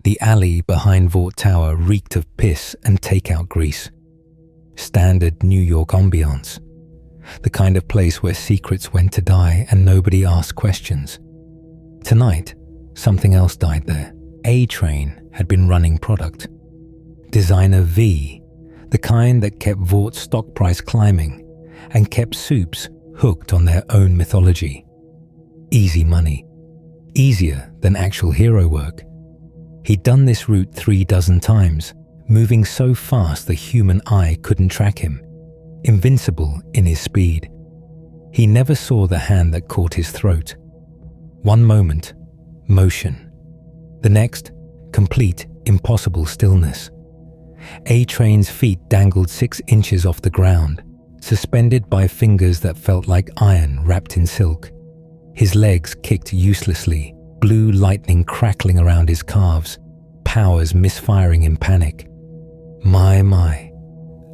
The alley behind Vought Tower reeked of piss and takeout grease. Standard New York ambiance. The kind of place where secrets went to die and nobody asked questions. Tonight, something else died there. A-Train had been running product. Designer V, the kind that kept Vaught's stock price climbing and kept soups hooked on their own mythology. Easy money. Easier than actual hero work. He'd done this route 36 times, moving so fast the human eye couldn't track him, invincible in his speed. He never saw the hand that caught his throat. One moment, motion. The next, complete, impossible stillness. A-Train's feet dangled 6 inches off the ground, suspended by fingers that felt like iron wrapped in silk. His legs kicked uselessly, blue lightning crackling around his calves, powers misfiring in panic. My,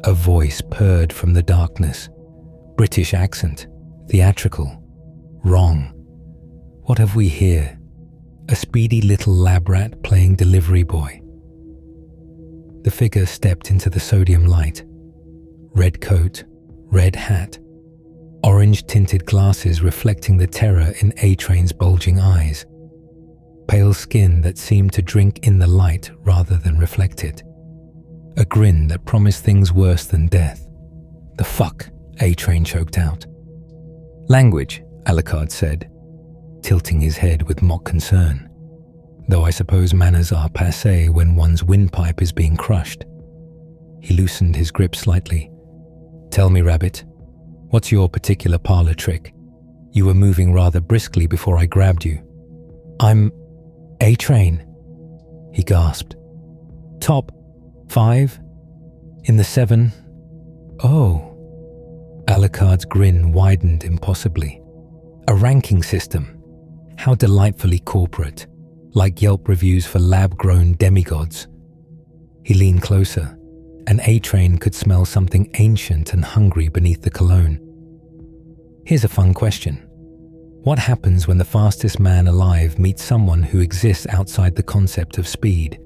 a voice purred from the darkness. British accent, theatrical, wrong. What have we here? A speedy little lab rat playing delivery boy. The figure stepped into the sodium light. Red coat, red hat, orange-tinted glasses reflecting the terror in A-Train's bulging eyes. Pale skin that seemed to drink in the light rather than reflect it. A grin that promised things worse than death. The fuck, A-Train choked out. Language, Alucard said, tilting his head with mock concern. Though I suppose manners are passé when one's windpipe is being crushed. He loosened his grip slightly. Tell me, Rabbit, what's your particular parlor trick? You were moving rather briskly before I grabbed you. I'm A-Train, he gasped. Top 5? In the 7? Oh. Alucard's grin widened impossibly. A ranking system. How delightfully corporate. Like Yelp reviews for lab-grown demigods. He leaned closer, and A-Train could smell something ancient and hungry beneath the cologne. Here's a fun question. What happens when the fastest man alive meets someone who exists outside the concept of speed?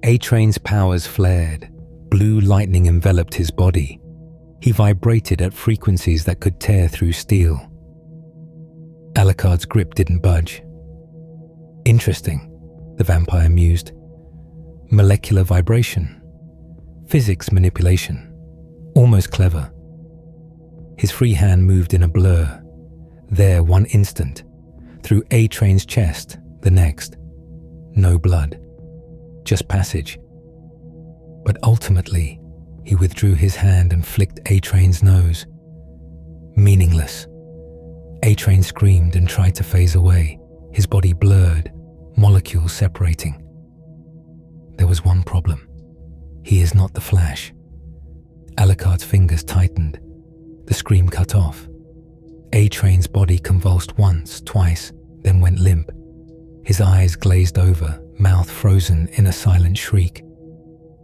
A-Train's powers flared. Blue lightning enveloped his body. He vibrated at frequencies that could tear through steel. Alucard's grip didn't budge. Interesting, the vampire mused. Molecular vibration. Physics manipulation. Almost clever. His free hand moved in a blur. There, one instant. Through A-Train's chest, the next. No blood. Just passage. But ultimately, he withdrew his hand and flicked A-Train's nose. Meaningless. A-Train screamed and tried to phase away, his body blurred, molecules separating. There was one problem. He is not the Flash. Alucard's fingers tightened. The scream cut off. A-Train's body convulsed once, twice, then went limp. His eyes glazed over, mouth frozen in a silent shriek.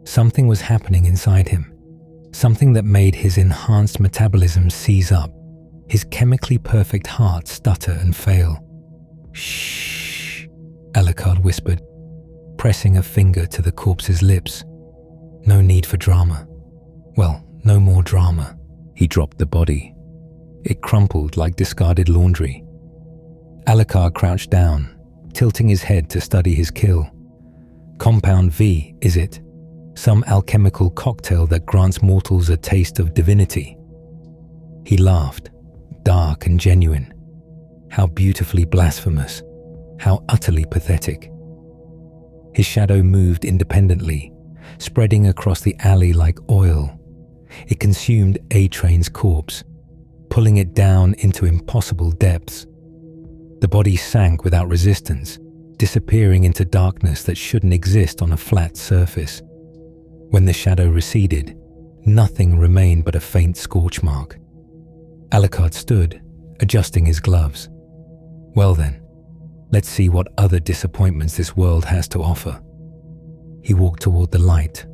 Something was happening inside him. Something that made his enhanced metabolism seize up, his chemically perfect heart stutter and fail. Shh, Alucard whispered, pressing a finger to the corpse's lips. No need for drama. Well, no more drama. He dropped the body. It crumpled like discarded laundry. Alucard crouched down, tilting his head to study his kill. Compound V, is it? Some alchemical cocktail that grants mortals a taste of divinity. He laughed, dark and genuine. How beautifully blasphemous. How utterly pathetic. His shadow moved independently, spreading across the alley like oil. It consumed A-Train's corpse, pulling it down into impossible depths. The body sank without resistance, disappearing into darkness that shouldn't exist on a flat surface. When the shadow receded, nothing remained but a faint scorch mark. Alucard stood, adjusting his gloves. Well then, let's see what other disappointments this world has to offer. He walked toward the light,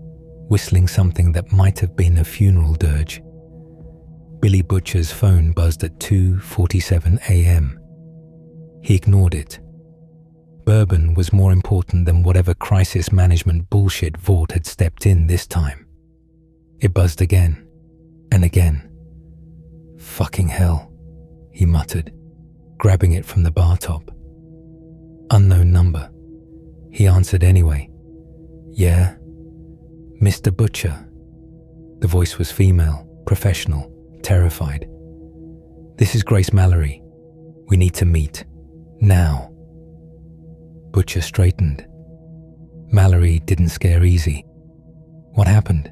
whistling something that might have been a funeral dirge. Billy Butcher's phone buzzed at 2:47 a.m. He ignored it. Bourbon was more important than whatever crisis management bullshit Vought had stepped in this time. It buzzed again and again. "Fucking hell," he muttered, grabbing it from the bar top. Unknown number. He answered anyway. "Yeah? Mr. Butcher." The voice was female, professional, terrified. "This is Grace Mallory. We need to meet. Now." Butcher straightened. Mallory didn't scare easy. "What happened?"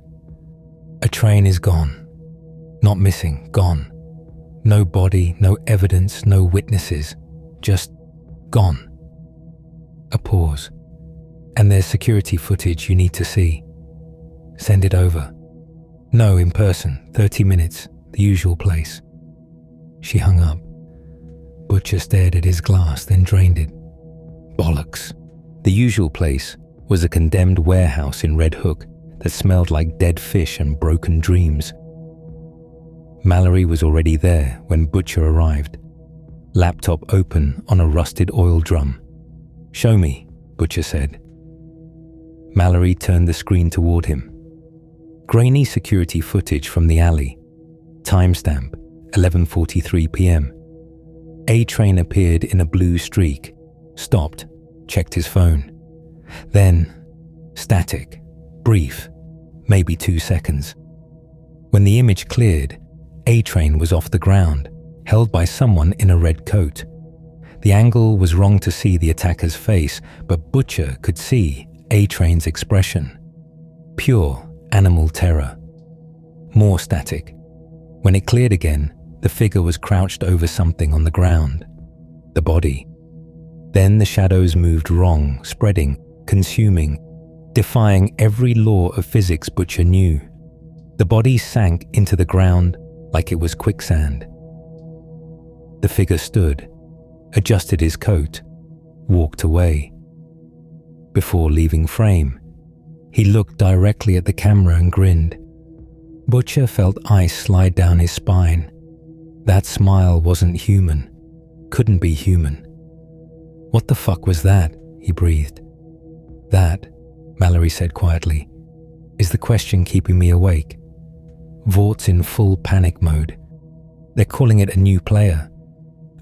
"A train is gone. Not missing, gone. No body, no evidence, no witnesses. Just gone." A pause. "And there's security footage you need to see. Send it over." "No, in person, 30 minutes, the usual place." She hung up. Butcher stared at his glass, then drained it. Bollocks. The usual place was a condemned warehouse in Red Hook that smelled like dead fish and broken dreams. Mallory was already there when Butcher arrived, laptop open on a rusted oil drum. "Show me," Butcher said. Mallory turned the screen toward him. Grainy security footage from the alley. Timestamp, 11:43 p.m. A train appeared in a blue streak, stopped, checked his phone. Then, static, brief, maybe 2 seconds. When the image cleared, A train was off the ground, held by someone in a red coat. The angle was wrong to see the attacker's face, but Butcher could see A train's expression. Pure animal terror. More static. When it cleared again, the figure was crouched over something on the ground. The body. Then the shadows moved wrong, spreading, consuming, defying every law of physics Butcher knew. The body sank into the ground like it was quicksand. The figure stood, adjusted his coat, walked away. Before leaving frame, he looked directly at the camera and grinned. Butcher felt ice slide down his spine. That smile wasn't human, couldn't be human. "What the fuck was that?" he breathed. "That," Mallory said quietly, "is the question keeping me awake. Vaught's in full panic mode. They're calling it a new player,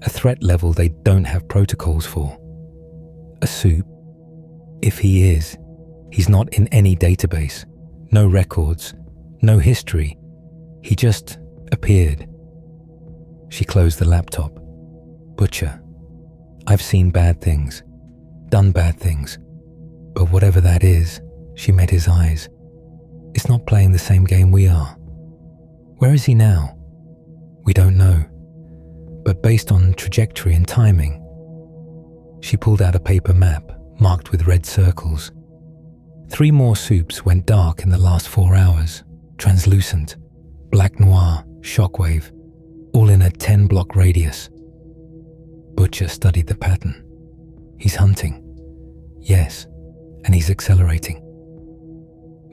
a threat level they don't have protocols for. A soup. If he is, he's not in any database, no records, no history. He just appeared." She closed the laptop. "Butcher, I've seen bad things, done bad things, but whatever that is," she met his eyes, "it's not playing the same game we are. Where is he now? We don't know, but based on trajectory and timing." She pulled out a paper map marked with red circles. 3 more soups went dark in the last 4 hours, translucent, black noir, shockwave, all in a 10-block radius. Butcher studied the pattern. "He's hunting. Yes, and he's accelerating."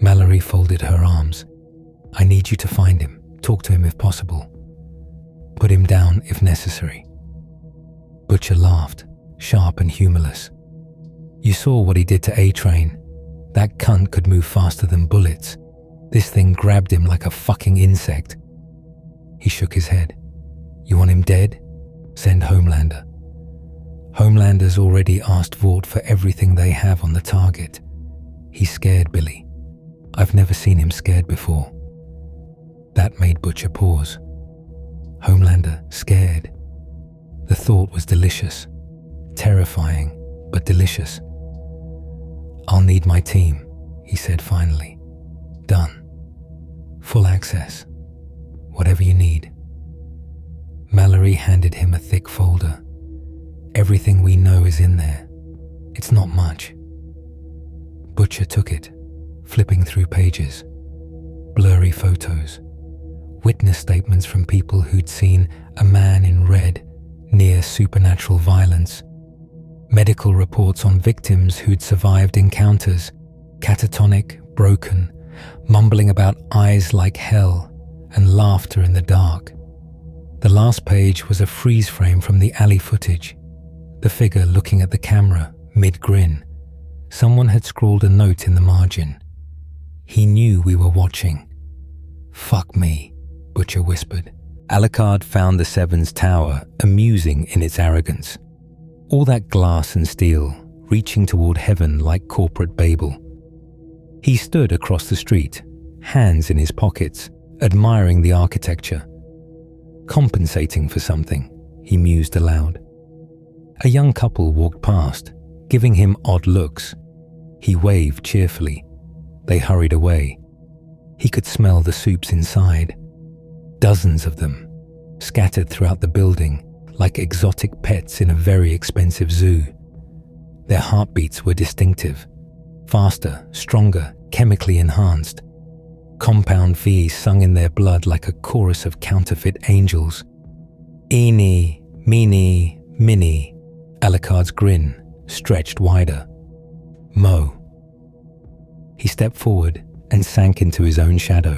Mallory folded her arms. "I need you to find him, talk to him if possible. Put him down if necessary." Butcher laughed, sharp and humorless. "You saw what he did to A-Train. That cunt could move faster than bullets. This thing grabbed him like a fucking insect." He shook his head. "You want him dead? Send Homelander. Homelander's already asked Vought for everything they have on the target. He's scared, Billy. I've never seen him scared before." That made Butcher pause. Homelander scared. The thought was delicious. Terrifying, but delicious. "I'll need my team," he said finally. "Done. Full access. Whatever you need." Mallory handed him a thick folder. "Everything we know is in there. It's not much." Butcher took it, flipping through pages. Blurry photos. Witness statements from people who'd seen a man in red near supernatural violence. Medical reports on victims who'd survived encounters, catatonic, broken, mumbling about eyes like hell and laughter in the dark. The last page was a freeze frame from the alley footage, the figure looking at the camera, Mid-grin, someone had scrawled a note in the margin. He knew we were watching. "Fuck me," Butcher whispered. Alucard found the Seven's tower amusing in its arrogance. All that glass and steel, reaching toward heaven like corporate Babel. He stood across the street, hands in his pockets, admiring the architecture. Compensating for something, he mused aloud. A young couple walked past, giving him odd looks. He waved cheerfully. They hurried away. He could smell the soups inside. Dozens of them, scattered throughout the building like exotic pets in a very expensive zoo. Their heartbeats were distinctive, faster, stronger, chemically enhanced. Compound V's sung in their blood like a chorus of counterfeit angels. Eeny, meeny, miny. Alucard's grin stretched wider. Mo. He stepped forward and sank into his own shadow,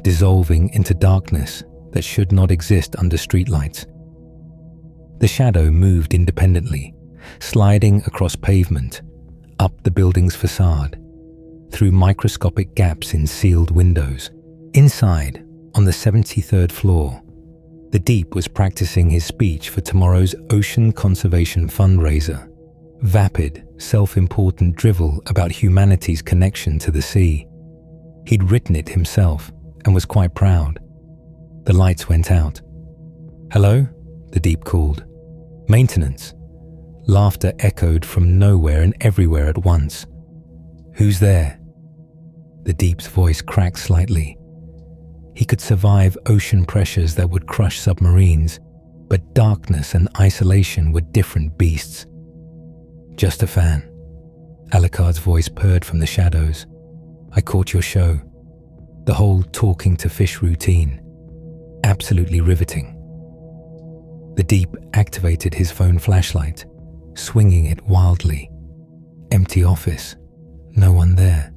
dissolving into darkness that should not exist under streetlights. The shadow moved independently, sliding across pavement, up the building's facade, through microscopic gaps in sealed windows. Inside, on the 73rd floor, the Deep was practicing his speech for tomorrow's Ocean Conservation fundraiser. Vapid, self-important drivel about humanity's connection to the sea. He'd written it himself and was quite proud. The lights went out. "Hello?" the Deep called. "Maintenance." Laughter echoed from nowhere and everywhere at once. "Who's there?" The Deep's voice cracked slightly. He could survive ocean pressures that would crush submarines, but darkness and isolation were different beasts. "Just a fan." Alucard's voice purred from the shadows. "I caught your show. The whole talking to fish routine. Absolutely riveting." The Deep activated his phone flashlight, swinging it wildly. Empty office. No one there.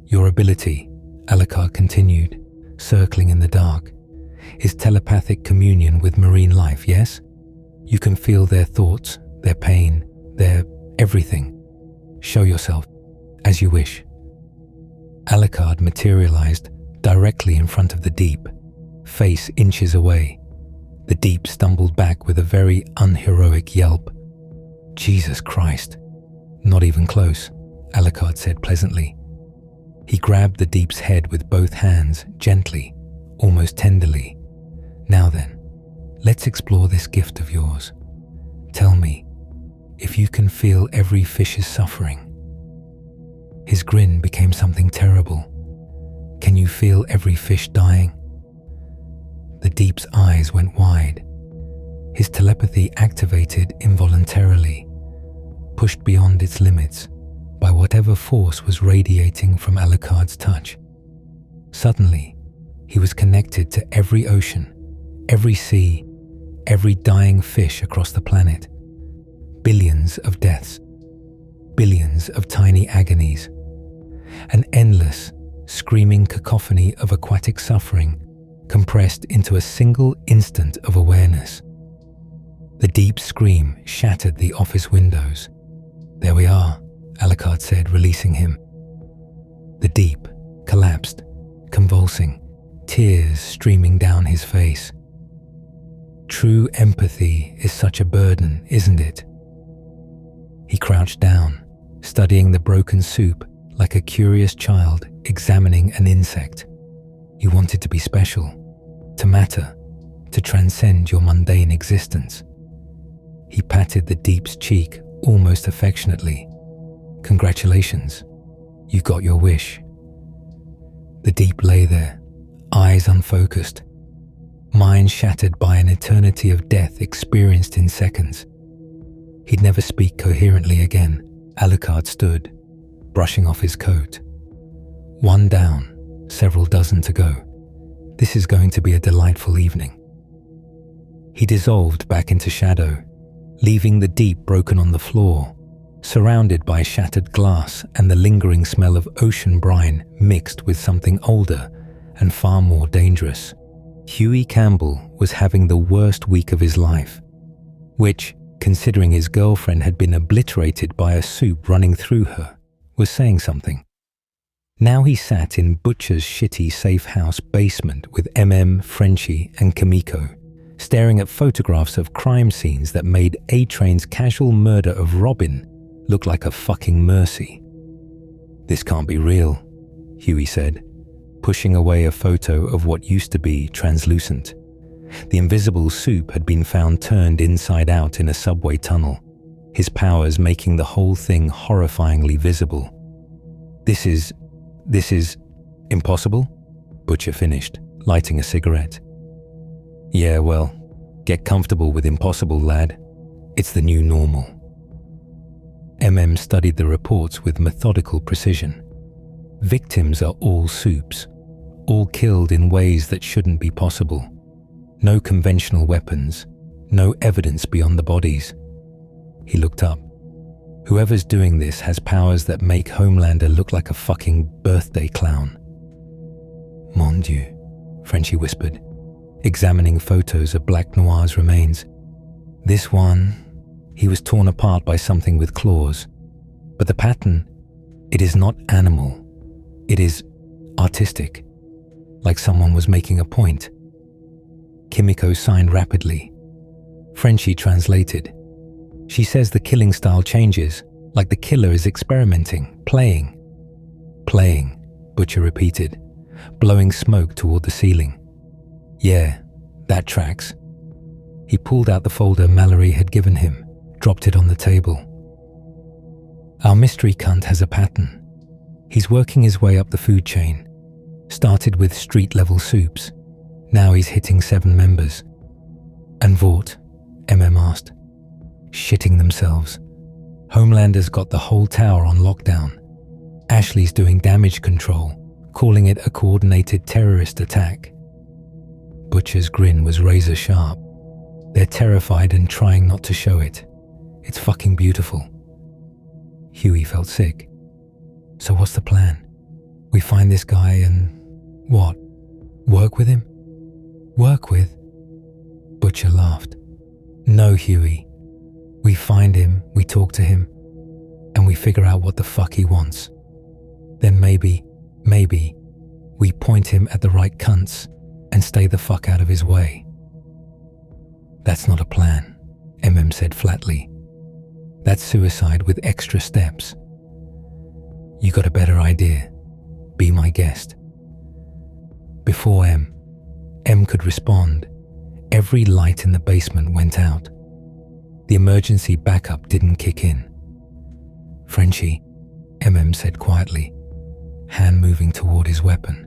"Your ability," Alucard continued, circling in the dark, "is telepathic communion with marine life, yes? You can feel their thoughts, their pain, their everything. Show yourself, as you wish." Alucard materialized directly in front of the Deep, face inches away. The Deep stumbled back with a very unheroic yelp. "Jesus Christ." "Not even close," Alucard said pleasantly. He grabbed the Deep's head with both hands, gently, almost tenderly. "Now then, let's explore this gift of yours. Tell me, if you can feel every fish's suffering." His grin became something terrible. "Can you feel every fish dying?" The Deep's eyes went wide. His telepathy activated involuntarily, pushed beyond its limits by whatever force was radiating from Alucard's touch. Suddenly, he was connected to every ocean, every sea, every dying fish across the planet. Billions of deaths, billions of tiny agonies, an endless, screaming cacophony of aquatic suffering compressed into a single instant of awareness. The Deep scream shattered the office windows. "There we are," Alucard said, releasing him. The Deep collapsed, convulsing, tears streaming down his face. "True empathy is such a burden, isn't it?" He crouched down, studying the broken soup like a curious child examining an insect. You wanted to be special, to matter, to transcend your mundane existence. He patted the Deep's cheek almost affectionately. "Congratulations, you got your wish." The Deep lay there, eyes unfocused, mind shattered by an eternity of death experienced in seconds. He'd never speak coherently again. Alucard stood, brushing off his coat. One down, several dozen to go. This is going to be a delightful evening. He dissolved back into shadow, leaving the Deep broken on the floor, surrounded by shattered glass and the lingering smell of ocean brine mixed with something older and far more dangerous. Huey Campbell was having the worst week of his life, which, considering his girlfriend had been obliterated by a soup running through her, was saying something. Now he sat in Butcher's shitty safe house basement with Frenchie and Kimiko, staring at photographs of crime scenes that made A-Train's casual murder of Robin look like a fucking mercy. "This can't be real," Huey said, pushing away a photo of what used to be translucent. The invisible soup had been found turned inside out in a subway tunnel, his powers making the whole thing horrifyingly visible. This is impossible?" Butcher finished, lighting a cigarette. "Yeah, well, get comfortable with impossible, lad. It's the new normal." Studied the reports with methodical precision. Victims are all soups, all killed in ways that shouldn't be possible. No conventional weapons, no evidence beyond the bodies. He looked up. Whoever's doing this has powers that make Homelander look like a fucking birthday clown. "Mon Dieu," Frenchie whispered, examining photos of Black Noir's remains. "This one, he was torn apart by something with claws. But the pattern, it is not animal. It is artistic, like someone was making a point." Kimiko signed rapidly. Frenchie translated. "She says the killing style changes, like the killer is experimenting, playing." "Playing," Butcher repeated, blowing smoke toward the ceiling. "Yeah, that tracks." He pulled out the folder Mallory had given him, dropped it on the table. "Our mystery cunt has a pattern. He's working his way up the food chain. Started with street-level soups. Now he's hitting 7 members." "And Vought?" asked. "Shitting themselves. Homelander's got the whole tower on lockdown. Ashley's doing damage control, calling it a coordinated terrorist attack." Butcher's grin was razor sharp. "They're terrified and trying not to show it. It's fucking beautiful." Huey felt sick. "So what's the plan? We find this guy and what? Work with him?" "Work with?" Butcher laughed. "No, Huey. We find him, we talk to him, and we figure out what the fuck he wants. Then maybe, we point him at the right cunts and stay the fuck out of his way." "That's not a plan," said flatly. "That's suicide with extra steps. You got a better idea. Be my guest." Before M could respond, every light in the basement went out. The emergency backup didn't kick in. "Frenchie," said quietly, hand moving toward his weapon.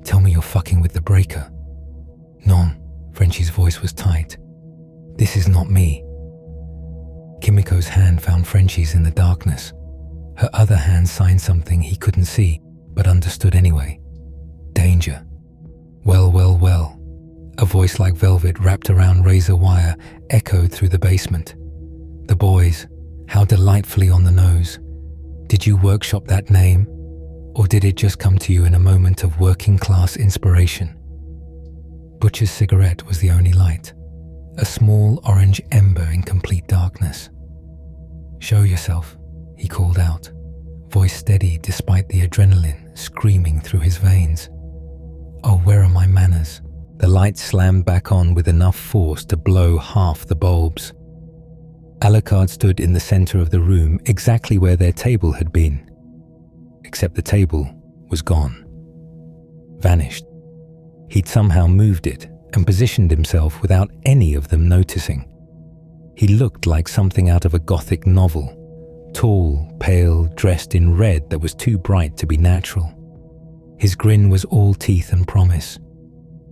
"Tell me you're fucking with the breaker." "Non," Frenchie's voice was tight. "This is not me." Kimiko's hand found Frenchie's in the darkness. Her other hand signed something he couldn't see, but understood anyway. "Danger." Well. A voice like velvet wrapped around razor wire echoed through the basement. "The boys, how delightfully on the nose. Did you workshop that name? Or did it just come to you in a moment of working class inspiration?" Butcher's cigarette was the only light, a small orange ember in complete darkness. "Show yourself," he called out, voice steady despite the adrenaline screaming through his veins. "Oh, where are my manners?" The light slammed back on with enough force to blow half the bulbs. Alucard stood in the center of the room exactly where their table had been. Except the table was gone. Vanished. He'd somehow moved it and positioned himself without any of them noticing. He looked like something out of a gothic novel, tall, pale, dressed in red that was too bright to be natural. His grin was all teeth and promise.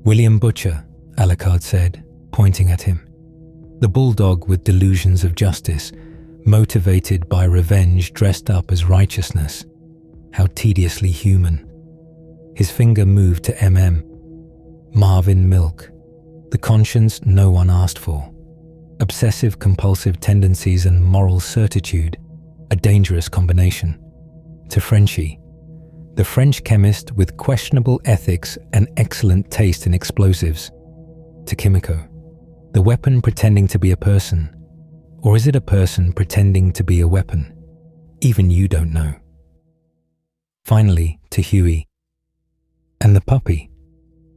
"William Butcher," Alucard said, pointing at him. The bulldog with delusions of justice, motivated by revenge dressed up as righteousness. How tediously human. His finger moved to Marvin Milk. The conscience no one asked for. Obsessive-compulsive tendencies and moral certitude, a dangerous combination. To Frenchie, the French chemist with questionable ethics and excellent taste in explosives. To Kimiko, the weapon pretending to be a person, Or is it a person pretending to be a weapon? Even you don't know. Finally, to Huey. And the puppy.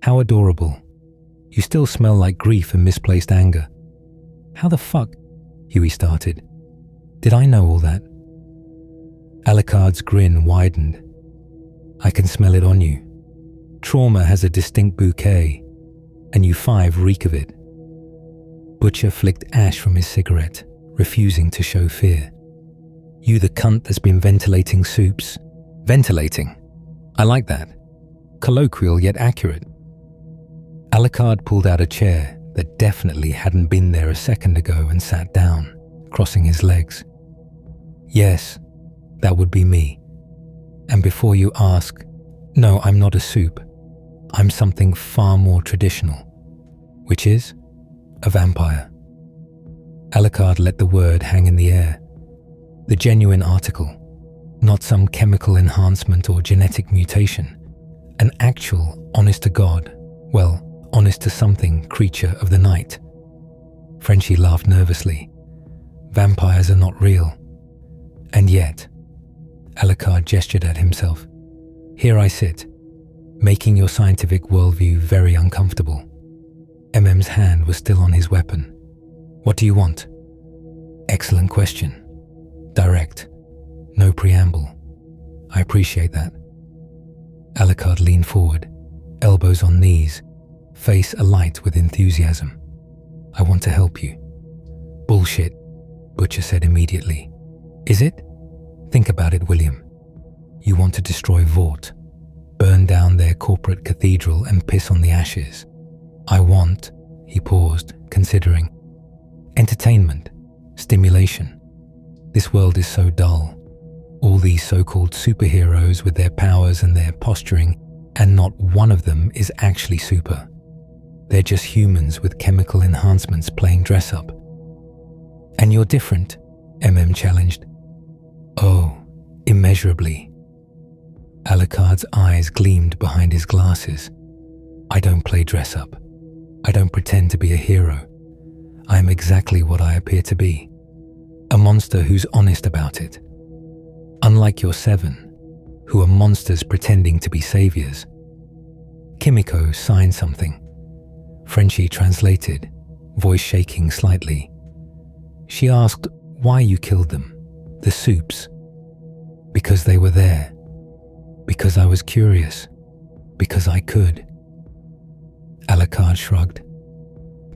How adorable. You still smell like grief and misplaced anger. How the fuck? Huey started. Did I know all that? Alucard's grin widened. I can smell it on you. Trauma has a distinct bouquet, and you 5 reek of it. Butcher flicked ash from his cigarette, refusing to show fear. You the cunt that's been ventilating soups. Ventilating? I like that. Colloquial yet accurate. Alucard pulled out a chair that definitely hadn't been there a second ago and sat down, crossing his legs. Yes, that would be me. And before you ask, no, I'm not a soup. I'm something far more traditional, which is a vampire. Alucard let the word hang in the air. The genuine article, not some chemical enhancement or genetic mutation. An actual, honest-to-God, well, honest-to-something creature of the night. Frenchie laughed nervously. Vampires are not real. And yet, Alucard gestured at himself. Here I sit, making your scientific worldview very uncomfortable. MM's hand was still on his weapon. What do you want? Excellent question. Direct. No preamble. I appreciate that. Alucard leaned forward, elbows on knees, face alight with enthusiasm. I want to help you. Bullshit, Butcher said immediately. Is it? Think about it, William. You want to destroy Vought, burn down their corporate cathedral and piss on the ashes. I want, he paused, considering, entertainment, stimulation. This world is so dull. All these so-called superheroes with their powers and their posturing, and not one of them is actually super. They're just humans with chemical enhancements playing dress-up. And you're different, MM challenged. Oh, immeasurably. Alucard's eyes gleamed behind his glasses. I don't play dress-up. I don't pretend to be a hero. I am exactly what I appear to be. A monster who's honest about it. Unlike your 7, who are monsters pretending to be saviors. Kimiko signed something. Frenchie translated, voice shaking slightly. She asked why you killed them, the soups. Because they were there. Because I was curious. Because I could. Alucard shrugged.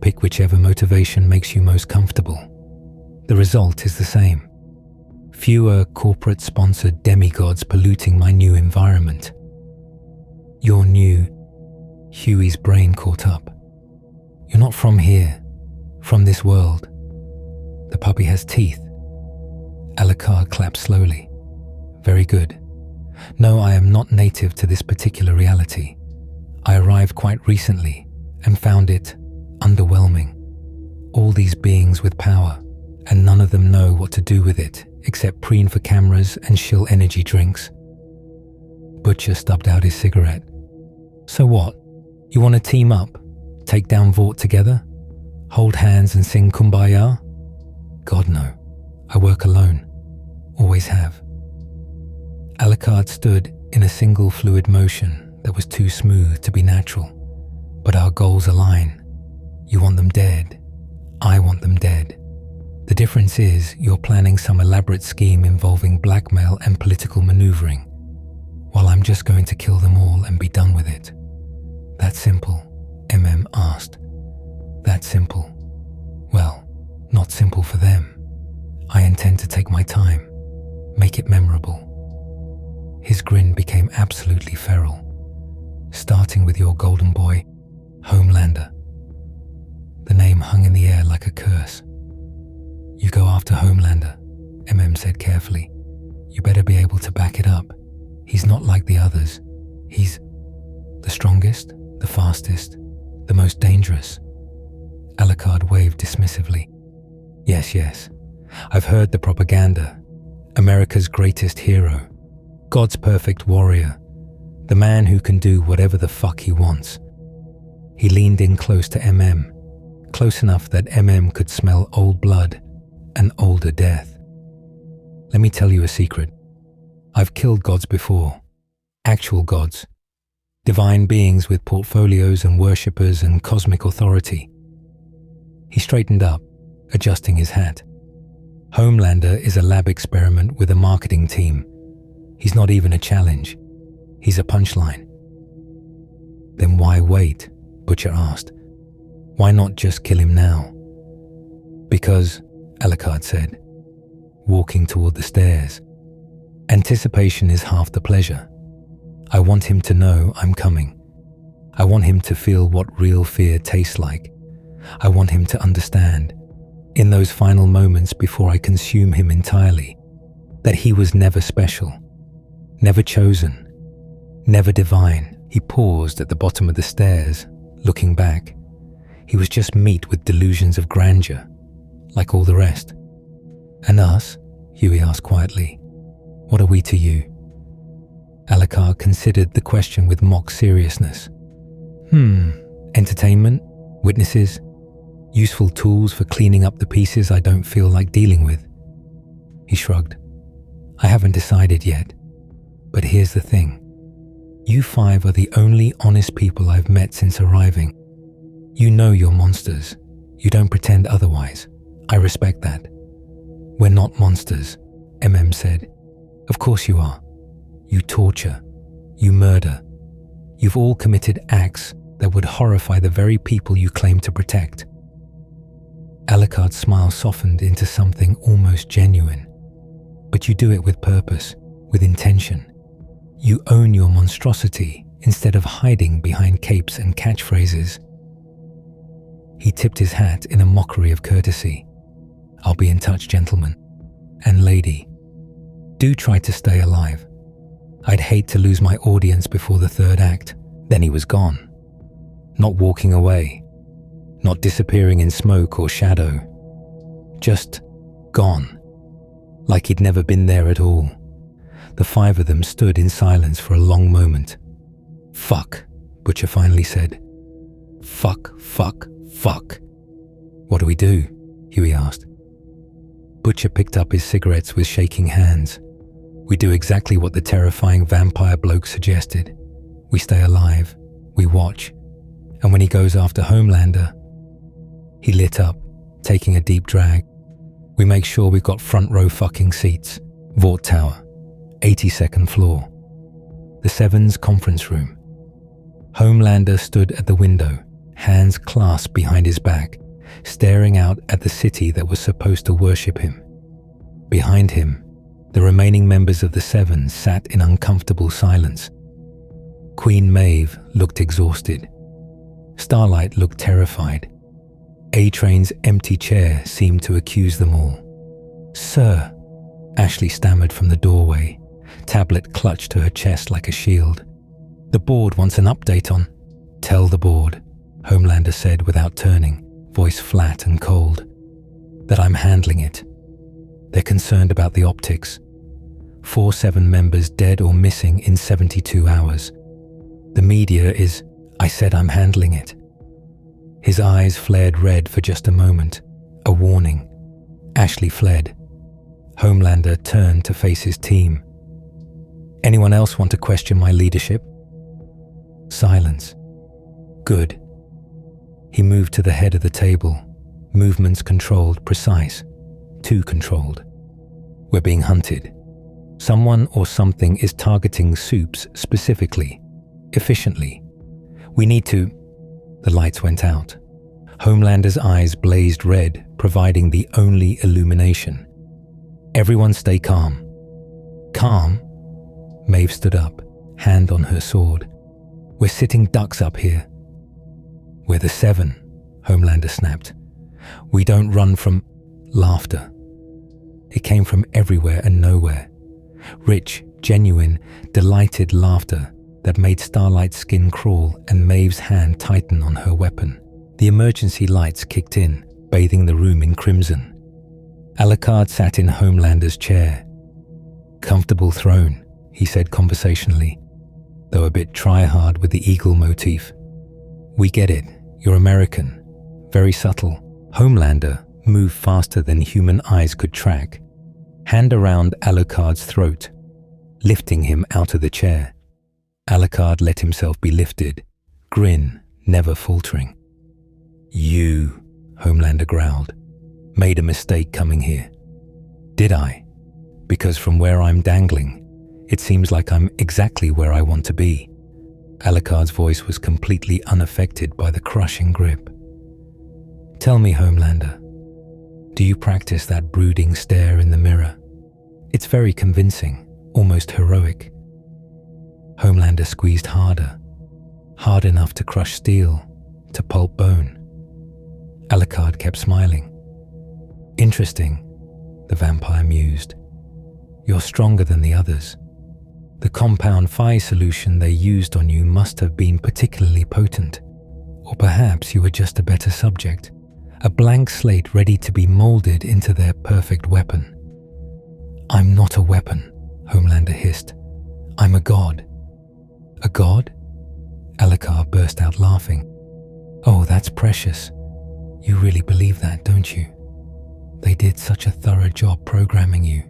Pick whichever motivation makes you most comfortable. The result is the same. Fewer corporate-sponsored demigods polluting my new environment. You're new. Huey's brain caught up. You're not from here, from this world. The puppy has teeth. Alucard clapped slowly. Very good. No, I am not native to this particular reality. I arrived quite recently and found it underwhelming. All these beings with power, and none of them know what to do with it except preen for cameras and shill energy drinks. Butcher stubbed out his cigarette. So what? You want to team up? Take down Vought together? Hold hands and sing Kumbaya? God no. I work alone. Always have. Alucard stood in a single fluid motion that was too smooth to be natural. But our goals align. You want them dead. I want them dead. The difference is you're planning some elaborate scheme involving blackmail and political maneuvering, while I'm just going to kill them all and be done with it. That simple? MM asked. That simple? Well, not simple for them. I intend to take my time, make it memorable. His grin became absolutely feral, starting with your golden boy, Homelander. The name hung in the air like a curse. You go after Homelander, MM said carefully. You better be able to back it up. He's not like the others. He's the strongest, the fastest, the most dangerous. Alucard waved dismissively. Yes. I've heard the propaganda. America's greatest hero. God's perfect warrior. The man who can do whatever the fuck he wants. He leaned in close to MM. Close enough that MM could smell old blood an older death. Let me tell you a secret. I've killed gods before. Actual gods. Divine beings with portfolios and worshippers and cosmic authority. He straightened up, adjusting his hat. Homelander is a lab experiment with a marketing team. He's not even a challenge. He's a punchline. Then why wait? Butcher asked. Why not just kill him now? Because, Alucard said, walking toward the stairs. Anticipation is half the pleasure. I want him to know I'm coming. I want him to feel what real fear tastes like. I want him to understand, in those final moments before I consume him entirely, that he was never special, never chosen, never divine. He paused at the bottom of the stairs, looking back. He was just meat with delusions of grandeur, like all the rest. And us? Huey asked quietly. What are we to you? Alucard considered the question with mock seriousness. Entertainment? Witnesses? Useful tools for cleaning up the pieces I don't feel like dealing with? He shrugged. I haven't decided yet. But here's the thing. You 5 are the only honest people I've met since arriving. You know you're monsters. You don't pretend otherwise. I respect that. We're not monsters, MM said. Of course you are. You torture. You murder. You've all committed acts that would horrify the very people you claim to protect. Alucard's smile softened into something almost genuine. But you do it with purpose, with intention. You own your monstrosity instead of hiding behind capes and catchphrases. He tipped his hat in a mockery of courtesy. I'll be in touch, gentlemen. And lady, do try to stay alive. I'd hate to lose my audience before the 3rd act. Then he was gone. Not walking away. Not disappearing in smoke or shadow. Just gone. Like he'd never been there at all. The 5 of them stood in silence for a long moment. Fuck, Butcher finally said. Fuck, fuck, fuck. What do we do? Huey asked. Butcher picked up his cigarettes with shaking hands. We do exactly what the terrifying vampire bloke suggested. We stay alive. We watch. And when he goes after Homelander, he lit up, taking a deep drag. We make sure we've got front row fucking seats. Vought Tower, 82nd floor. The Seven's conference room. Homelander stood at the window, hands clasped behind his back, staring out at the city that was supposed to worship him. Behind him, the remaining members of the Seven sat in uncomfortable silence. Queen Maeve looked exhausted. Starlight looked terrified. A-Train's empty chair seemed to accuse them all. Sir, Ashley stammered from the doorway, tablet clutched to her chest like a shield. The board wants an update on... Tell the board, Homelander said without turning, voice flat and cold, that I'm handling it. They're concerned about the optics. 4 Seven members dead or missing in 72 hours. The media is... I said I'm handling it. His eyes flared red for just a moment, a warning. Ashley fled. Homelander turned to face his team. Anyone else want to question my leadership? Silence. Good. He moved to the head of the table, movements controlled, precise, too controlled. We're being hunted. Someone or something is targeting Soups specifically, efficiently. We need to... The lights went out. Homelander's eyes blazed red, providing the only illumination. Everyone stay calm. Calm? Maeve stood up, hand on her sword. We're sitting ducks up here. We're the Seven, Homelander snapped. We don't run from... Laughter. It came from everywhere and nowhere. Rich, genuine, delighted laughter that made Starlight's skin crawl and Maeve's hand tighten on her weapon. The emergency lights kicked in, bathing the room in crimson. Alucard sat in Homelander's chair. Comfortable throne, he said conversationally, though a bit try-hard with the eagle motif. We get it, you're American. Very subtle. Homelander move faster than human eyes could track, hand around Alucard's throat, lifting him out of the chair. Alucard let himself be lifted, grin never faltering. "You," Homelander growled, "made a mistake coming here." "Did I? Because from where I'm dangling, it seems like I'm exactly where I want to be." Alucard's voice was completely unaffected by the crushing grip. "Tell me, Homelander, do you practice that brooding stare in the mirror? It's very convincing, almost heroic." Homelander squeezed harder, hard enough to crush steel, to pulp bone. Alucard kept smiling. "Interesting," the vampire mused. "You're stronger than the others. The compound phi solution they used on you must have been particularly potent. Or perhaps you were just a better subject, a blank slate ready to be molded into their perfect weapon." "I'm not a weapon," Homelander hissed. "I'm a god." "A god?" Alucard burst out laughing. "Oh, that's precious. You really believe that, don't you? They did such a thorough job programming you."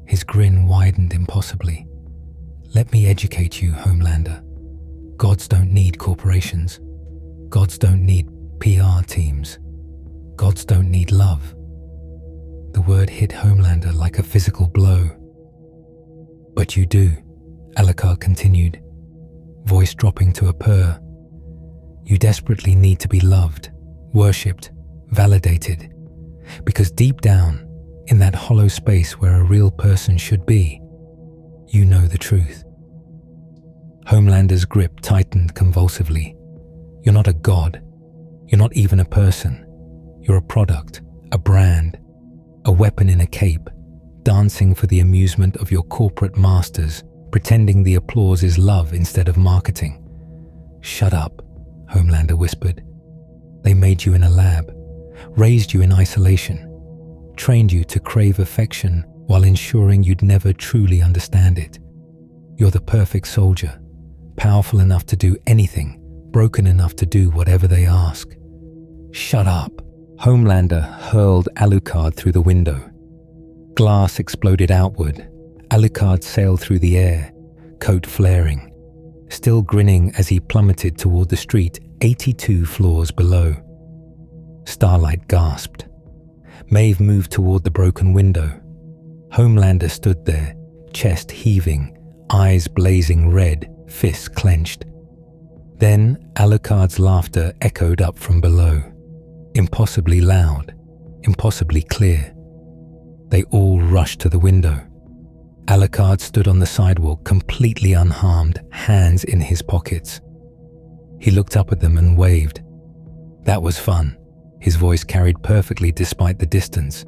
His grin widened impossibly. "Let me educate you, Homelander. Gods don't need corporations. Gods don't need PR teams. Gods don't need love." The word hit Homelander like a physical blow. "But you do," Alucard continued, voice dropping to a purr. "You desperately need to be loved, worshipped, validated, because deep down, in that hollow space where a real person should be, you know the truth." Homelander's grip tightened convulsively. "You're not a god. You're not even a person. You're a product, a brand, a weapon in a cape, dancing for the amusement of your corporate masters, pretending the applause is love instead of marketing." "Shut up," Homelander whispered. "They made you in a lab, raised you in isolation, trained you to crave affection while ensuring you'd never truly understand it. You're the perfect soldier, powerful enough to do anything, broken enough to do whatever they ask." "Shut up!" Homelander hurled Alucard through the window. Glass exploded outward. Alucard sailed through the air, coat flaring, still grinning as he plummeted toward the street 82 floors below. Starlight gasped. Maeve moved toward the broken window. Homelander stood there, chest heaving, eyes blazing red, fists clenched. Then Alucard's laughter echoed up from below, impossibly loud, impossibly clear. They all rushed to the window. Alucard stood on the sidewalk, completely unharmed, hands in his pockets. He looked up at them and waved. "That was fun." His voice carried perfectly despite the distance.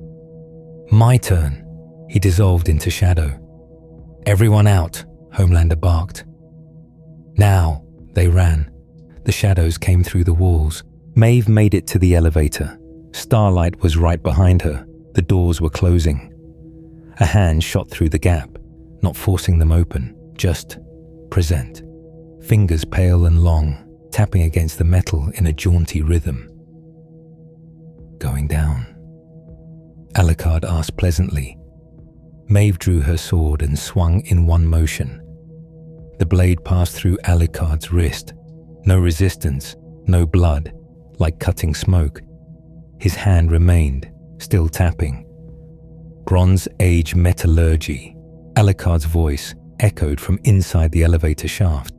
"My turn." He dissolved into shadow. "Everyone out," Homelander barked. "Now," they ran. The shadows came through the walls. Maeve made it to the elevator. Starlight was right behind her. The doors were closing. A hand shot through the gap, not forcing them open, just present. Fingers pale and long, tapping against the metal in a jaunty rhythm. "Going down?" Alucard asked pleasantly. Maeve drew her sword and swung in one motion. The blade passed through Alucard's wrist. No resistance, no blood, like cutting smoke. His hand remained, still tapping. Bronze Age metallurgy. Alucard's voice echoed from inside the elevator shaft.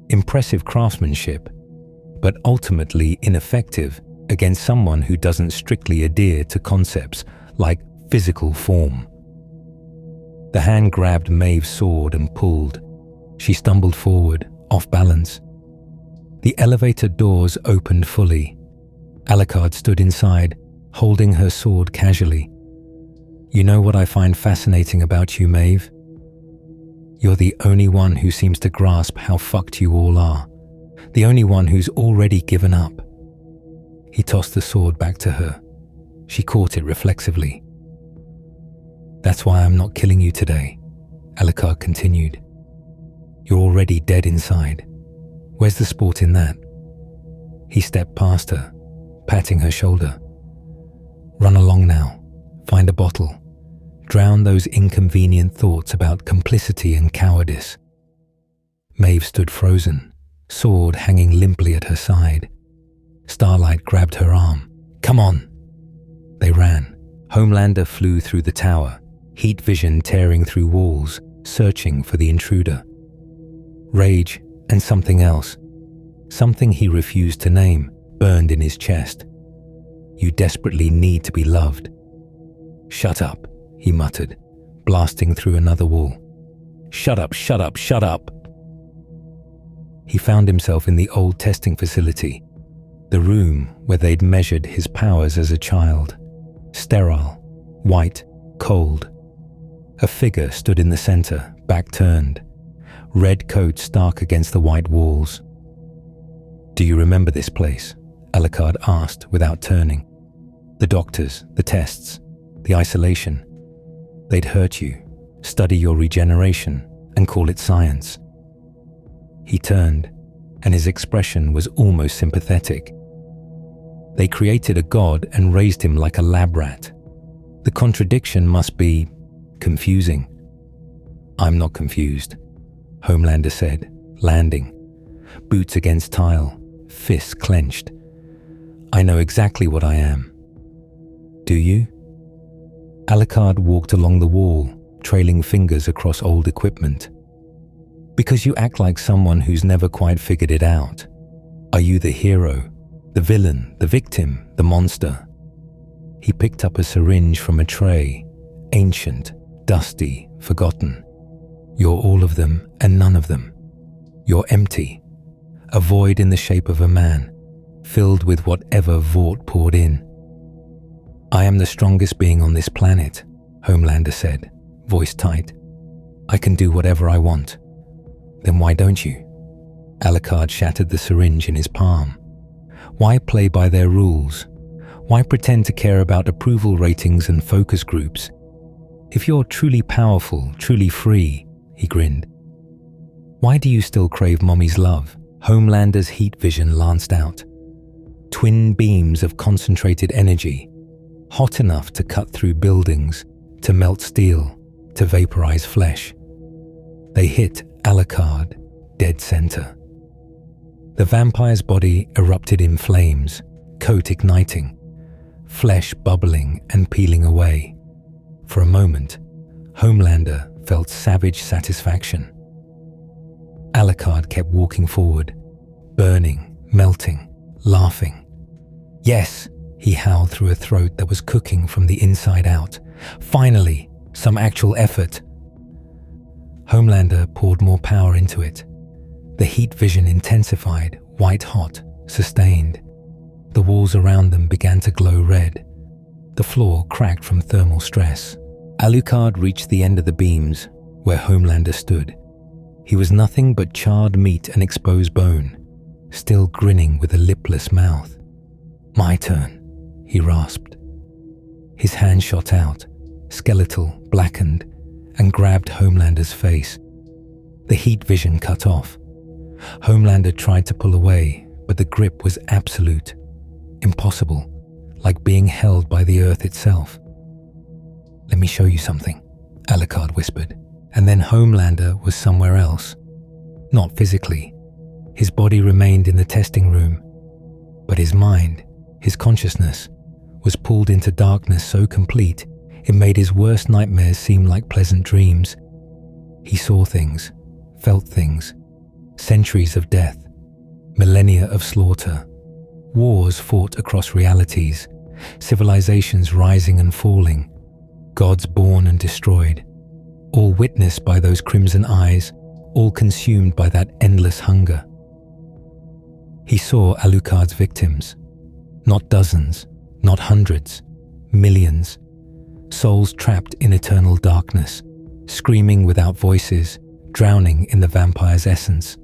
Impressive craftsmanship, but ultimately ineffective against someone who doesn't strictly adhere to concepts like physical form. The hand grabbed Maeve's sword and pulled. She stumbled forward, off balance. The elevator doors opened fully. Alucard stood inside, holding her sword casually. "You know what I find fascinating about you, Maeve? You're the only one who seems to grasp how fucked you all are. The only one who's already given up." He tossed the sword back to her. She caught it reflexively. "That's why I'm not killing you today," Alucard continued. "You're already dead inside. Where's the sport in that?" He stepped past her, patting her shoulder. Run along now. Find a bottle. Drown those inconvenient thoughts about complicity and cowardice. Maeve stood frozen, sword hanging limply at her side. Starlight grabbed her arm. Come on! They ran. Homelander flew through the tower, heat vision tearing through walls, searching for the intruder. Rage and something else, something he refused to name, burned in his chest. You desperately need to be loved. Shut up, he muttered, blasting through another wall. Shut up, shut up, shut up! He found himself in the old testing facility, the room where they'd measured his powers as a child. Sterile, white, cold. A figure stood in the center, back turned, red coat stark against the white walls. Do you remember this place? Alucard asked without turning. The doctors, the tests, the isolation. They'd hurt you, study your regeneration, and call it science. He turned, and his expression was almost sympathetic. They created a god and raised him like a lab rat. The contradiction must be confusing. I'm not confused, Homelander said, landing, boots against tile, fists clenched. I know exactly what I am. Do you? Alucard walked along the wall, trailing fingers across old equipment. Because you act like someone who's never quite figured it out. Are you the hero, the villain, the victim, the monster? He picked up a syringe from a tray, ancient, dusty, forgotten. You're all of them and none of them. You're empty, a void in the shape of a man, filled with whatever Vought poured in. I am the strongest being on this planet, Homelander said, voice tight. I can do whatever I want. Then why don't you? Alucard shattered the syringe in his palm. Why play by their rules? Why pretend to care about approval ratings and focus groups? If you're truly powerful, truly free, he grinned. Why do you still crave Mommy's love? Homelander's heat vision lanced out. Twin beams of concentrated energy, hot enough to cut through buildings, to melt steel, to vaporize flesh. They hit Alucard, dead center. The vampire's body erupted in flames, coat igniting, flesh bubbling and peeling away. For a moment, Homelander felt savage satisfaction. Alucard kept walking forward, burning, melting, laughing. Yes, he howled through a throat that was cooking from the inside out. Finally, some actual effort. Homelander poured more power into it. The heat vision intensified, white hot, sustained. The walls around them began to glow red. The floor cracked from thermal stress. Alucard reached the end of the beams, where Homelander stood. He was nothing but charred meat and exposed bone, still grinning with a lipless mouth. My turn, he rasped. His hand shot out, skeletal, blackened, and grabbed Homelander's face. The heat vision cut off. Homelander tried to pull away, but the grip was absolute, impossible, like being held by the earth itself. Let me show you something, Alucard whispered, and then Homelander was somewhere else. Not physically. His body remained in the testing room, but his mind, his consciousness, was pulled into darkness so complete it made his worst nightmares seem like pleasant dreams. He saw things, felt things, centuries of death, millennia of slaughter, wars fought across realities, civilizations rising and falling, gods born and destroyed, all witnessed by those crimson eyes, all consumed by that endless hunger. He saw Alucard's victims, not dozens, not hundreds, millions, souls trapped in eternal darkness, screaming without voices, drowning in the vampire's essence.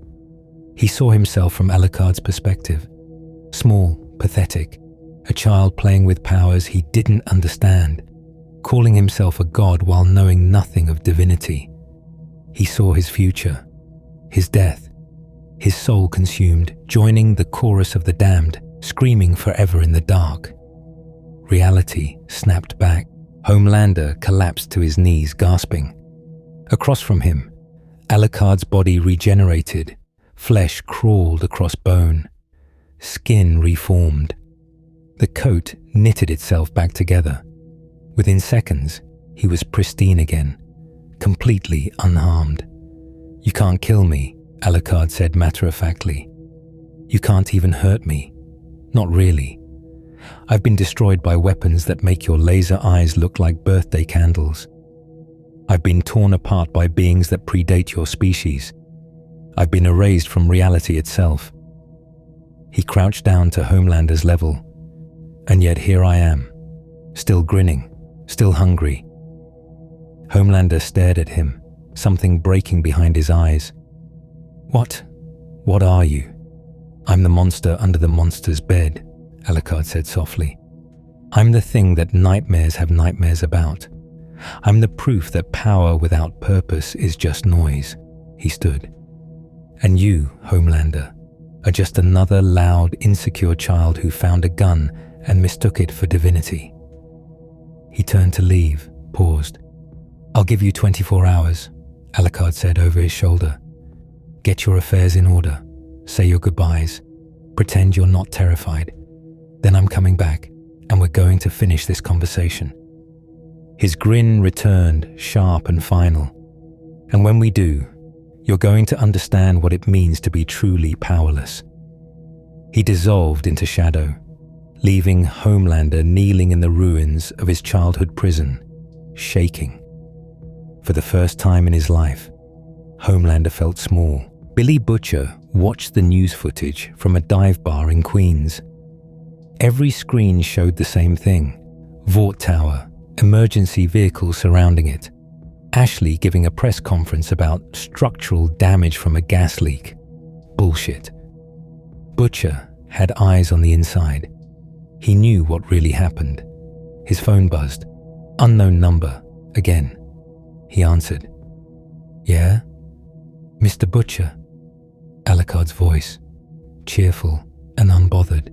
He saw himself from Alucard's perspective, small, pathetic, a child playing with powers he didn't understand, calling himself a god while knowing nothing of divinity. He saw his future, his death, his soul consumed, joining the chorus of the damned, screaming forever in the dark. reality snapped back. Homelander collapsed to his knees, gasping. Across from him, Alucard's body regenerated. Flesh crawled across bone. Skin reformed. The coat knitted itself back together. Within seconds, he was pristine again, completely unharmed. "You can't kill me," Alucard said matter-of-factly. "You can't even hurt me. Not really. I've been destroyed by weapons that make your laser eyes look like birthday candles. I've been torn apart by beings that predate your species. I've been erased from reality itself." He crouched down to Homelander's level, and yet here I am, still grinning, still hungry. Homelander stared at him, something breaking behind his eyes. What are you?" "I'm the monster under the monster's bed," Alucard said softly. "I'm the thing that nightmares have nightmares about. I'm the proof that power without purpose is just noise." He stood. "And you, Homelander, are just another loud, insecure child who found a gun and mistook it for divinity." He turned to leave, paused. "I'll give you 24 hours, Alucard said over his shoulder. "Get your affairs in order, say your goodbyes, pretend you're not terrified. Then I'm coming back, and we're going to finish this conversation." His grin returned, sharp and final. "And when we do, you're going to understand what it means to be truly powerless." He dissolved into shadow, leaving Homelander kneeling in the ruins of his childhood prison, shaking. For the first time in his life, Homelander felt small. Billy Butcher watched the news footage from a dive bar in Queens. Every screen showed the same thing: Vought Tower, emergency vehicles surrounding it, Ashley giving a press conference about structural damage from a gas leak. Bullshit. Butcher had eyes on the inside. He knew what really happened. His phone buzzed. Unknown number, again. He answered. "Yeah? Mr. Butcher?" Alucard's voice, cheerful and unbothered.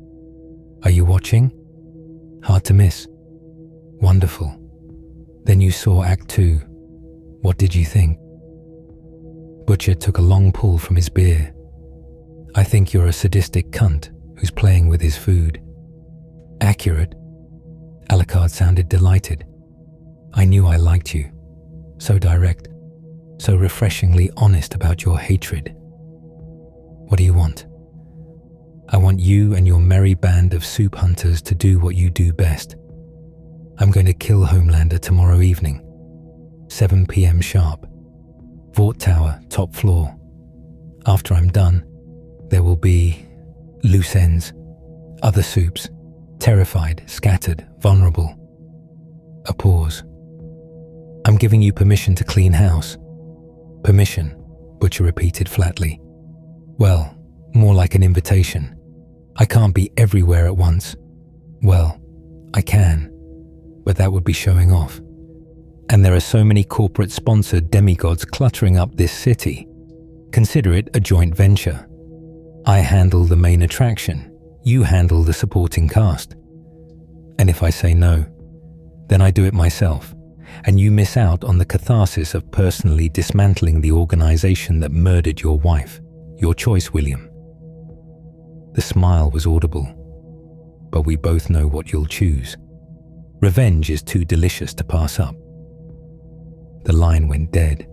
"Are you watching? Hard to miss. Wonderful. Then you saw Act 2. What did you think?" Butcher took a long pull from his beer. "I think you're a sadistic cunt who's playing with his food." "Accurate." Alucard sounded delighted. "I knew I liked you. So direct, so refreshingly honest about your hatred. What do you want?" "I want you and your merry band of soup hunters to do what you do best. I'm going to kill Homelander tomorrow evening, 7 p.m. sharp. Vought Tower, top floor. After I'm done, there will be loose ends, other soups, terrified, scattered, vulnerable." A pause. "I'm giving you permission to clean house." "Permission," Butcher repeated flatly. "Well, more like an invitation. I can't be everywhere at once. Well, I can, but that would be showing off. And there are so many corporate-sponsored demigods cluttering up this city. Consider it a joint venture. I handle the main attraction, you handle the supporting cast. And if I say no, then I do it myself, and you miss out on the catharsis of personally dismantling the organization that murdered your wife. Your choice, William." The smile was audible. "But we both know what you'll choose. Revenge is too delicious to pass up." The line went dead.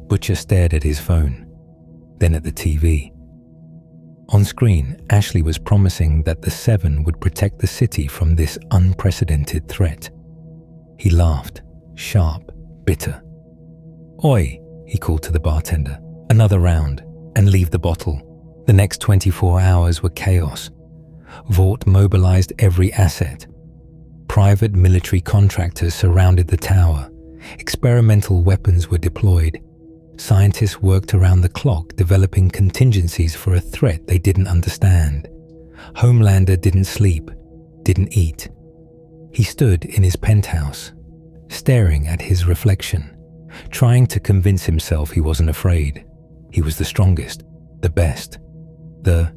Butcher stared at his phone, then at the TV. On screen, Ashley was promising that the Seven would protect the city from this unprecedented threat. He laughed, sharp, bitter. "Oi," he called to the bartender, "another round, and leave the bottle." The next 24 hours were chaos. Vought mobilized every asset. Private military contractors surrounded the tower. Experimental weapons were deployed. Scientists worked around the clock developing contingencies for a threat they didn't understand. Homelander didn't sleep, didn't eat. He stood in his penthouse, staring at his reflection, trying to convince himself he wasn't afraid. He was the strongest, the best, the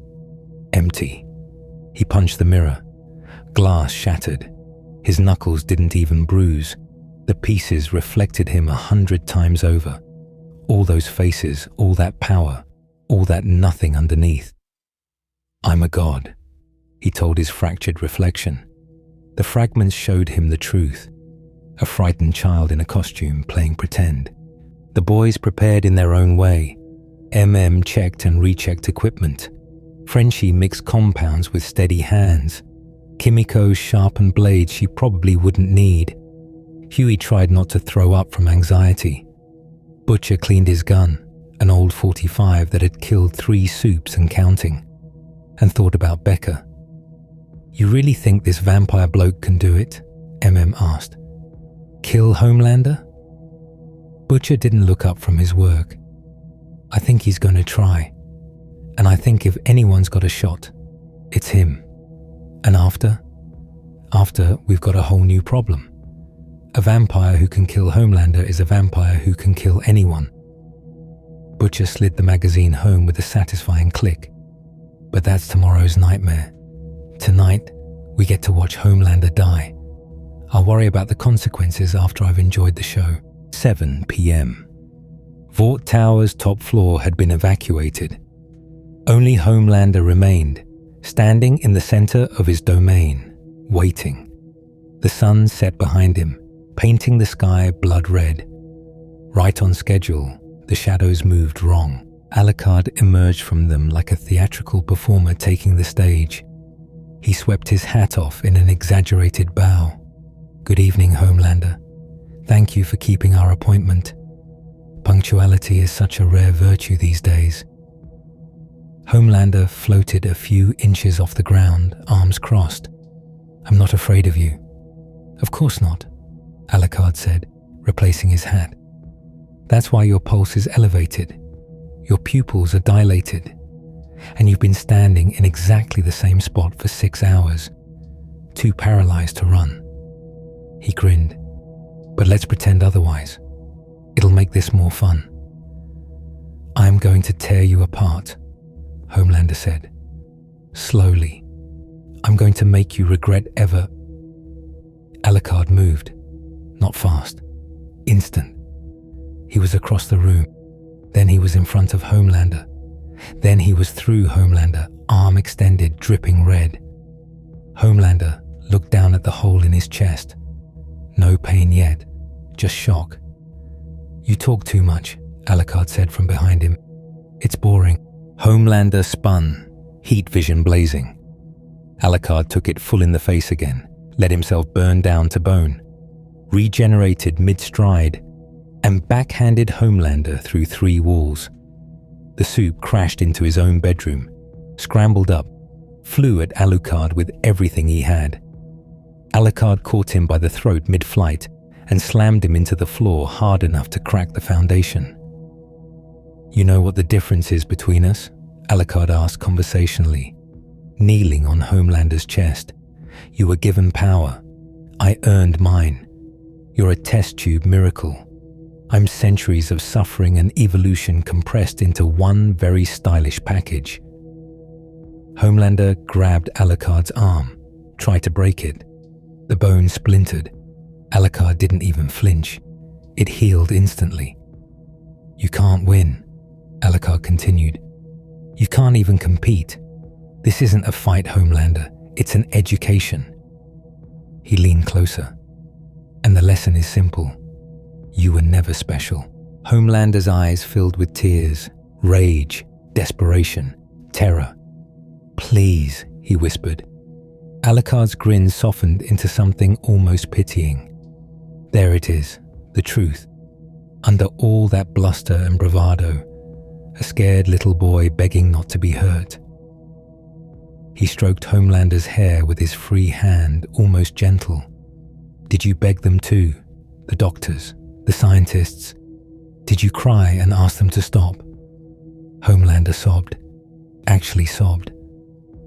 empty. He punched the mirror. Glass shattered. His knuckles didn't even bruise. The pieces reflected him 100 times over. All those faces, all that power, all that nothing underneath. "I'm a god," he told his fractured reflection. The fragments showed him the truth. A frightened child in a costume playing pretend. The boys prepared in their own way. MM checked and rechecked equipment. Frenchie mixed compounds with steady hands. Kimiko sharpened blades she probably wouldn't need. Huey tried not to throw up from anxiety. Butcher cleaned his gun, an old .45 that had killed 3 soups and counting, and thought about Becca. "You really think this vampire bloke can do it?" MM asked. "Kill Homelander?" Butcher didn't look up from his work. "I think he's going to try. And I think if anyone's got a shot, it's him. And after, we've got a whole new problem. A vampire who can kill Homelander is a vampire who can kill anyone." Butcher slid the magazine home with a satisfying click. "But that's tomorrow's nightmare. Tonight, we get to watch Homelander die. I'll worry about the consequences after I've enjoyed the show." 7 p.m. Vought Tower's top floor had been evacuated. Only Homelander remained, standing in the center of his domain, waiting. The sun set behind him, painting the sky blood red. Right on schedule, the shadows moved wrong. Alucard emerged from them like a theatrical performer taking the stage. He swept his hat off in an exaggerated bow. "Good evening, Homelander. Thank you for keeping our appointment. Punctuality is such a rare virtue these days." Homelander floated a few inches off the ground, arms crossed. "I'm not afraid of you." "Of course not," Alucard said, replacing his hat. "That's why your pulse is elevated. Your pupils are dilated. And you've been standing in exactly the same spot for 6 hours, too paralyzed to run." He grinned. "But let's pretend otherwise. It'll make this more fun." "I'm going to tear you apart," Homelander said. "Slowly. I'm going to make you regret ever..." Alucard moved. Not fast. Instant. He was across the room. Then he was in front of Homelander. Then he was through Homelander, arm extended, dripping red. Homelander looked down at the hole in his chest. No pain yet, just shock. "You talk too much," Alucard said from behind him. "It's boring." Homelander spun, heat vision blazing. Alucard took it full in the face again, let himself burn down to bone, regenerated mid-stride, and backhanded Homelander through 3 walls. The soup crashed into his own bedroom, scrambled up, flew at Alucard with everything he had. Alucard caught him by the throat mid-flight and slammed him into the floor hard enough to crack the foundation. "You know what the difference is between us?" Alucard asked conversationally, kneeling on Homelander's chest. "You were given power. I earned mine. You're a test tube miracle. I'm centuries of suffering and evolution compressed into one very stylish package." Homelander grabbed Alucard's arm, tried to break it. The bone splintered. Alucard didn't even flinch. It healed instantly. "You can't win," Alucard continued. "You can't even compete. This isn't a fight, Homelander. It's an education." He leaned closer. "And the lesson is simple. You were never special." Homelander's eyes filled with tears, rage, desperation, terror. "Please," he whispered. Alucard's grin softened into something almost pitying. There it is, the truth. Under all that bluster and bravado, a scared little boy begging not to be hurt. He stroked Homelander's hair with his free hand, almost gentle. "Did you beg them too? The doctors, the scientists? Did you cry and ask them to stop?" Homelander sobbed. Actually sobbed.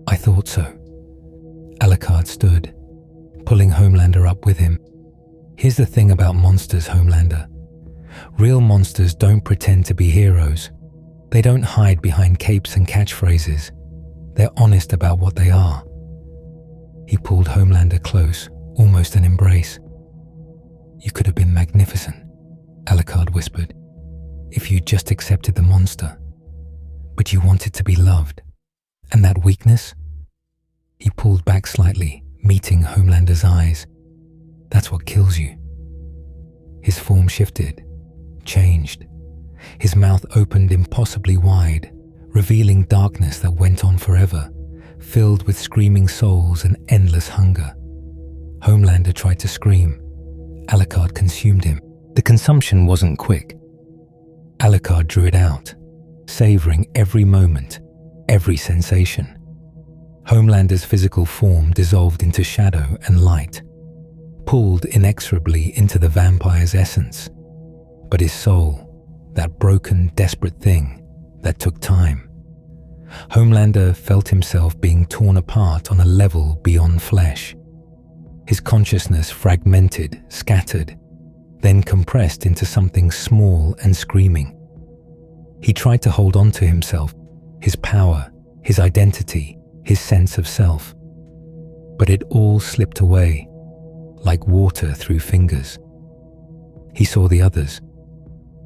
"I thought so." Alucard stood, pulling Homelander up with him. "Here's the thing about monsters, Homelander. Real monsters don't pretend to be heroes. They don't hide behind capes and catchphrases. They're honest about what they are." He pulled Homelander close, almost an embrace. "You could have been magnificent," Alucard whispered, "if you'd just accepted the monster. But you wanted to be loved. And that weakness?" He pulled back slightly, meeting Homelander's eyes. "That's what kills you." His form shifted, changed. His mouth opened impossibly wide, revealing darkness that went on forever, filled with screaming souls and endless hunger. Homelander tried to scream. Alucard consumed him. The consumption wasn't quick. Alucard drew it out, savoring every moment, every sensation. Homelander's physical form dissolved into shadow and light, pulled inexorably into the vampire's essence. But his soul, that broken, desperate thing that took time. Homelander felt himself being torn apart on a level beyond flesh. His consciousness fragmented, scattered, then compressed into something small and screaming. He tried to hold on to himself, his power, his identity, his sense of self. But it all slipped away, like water through fingers. He saw the others,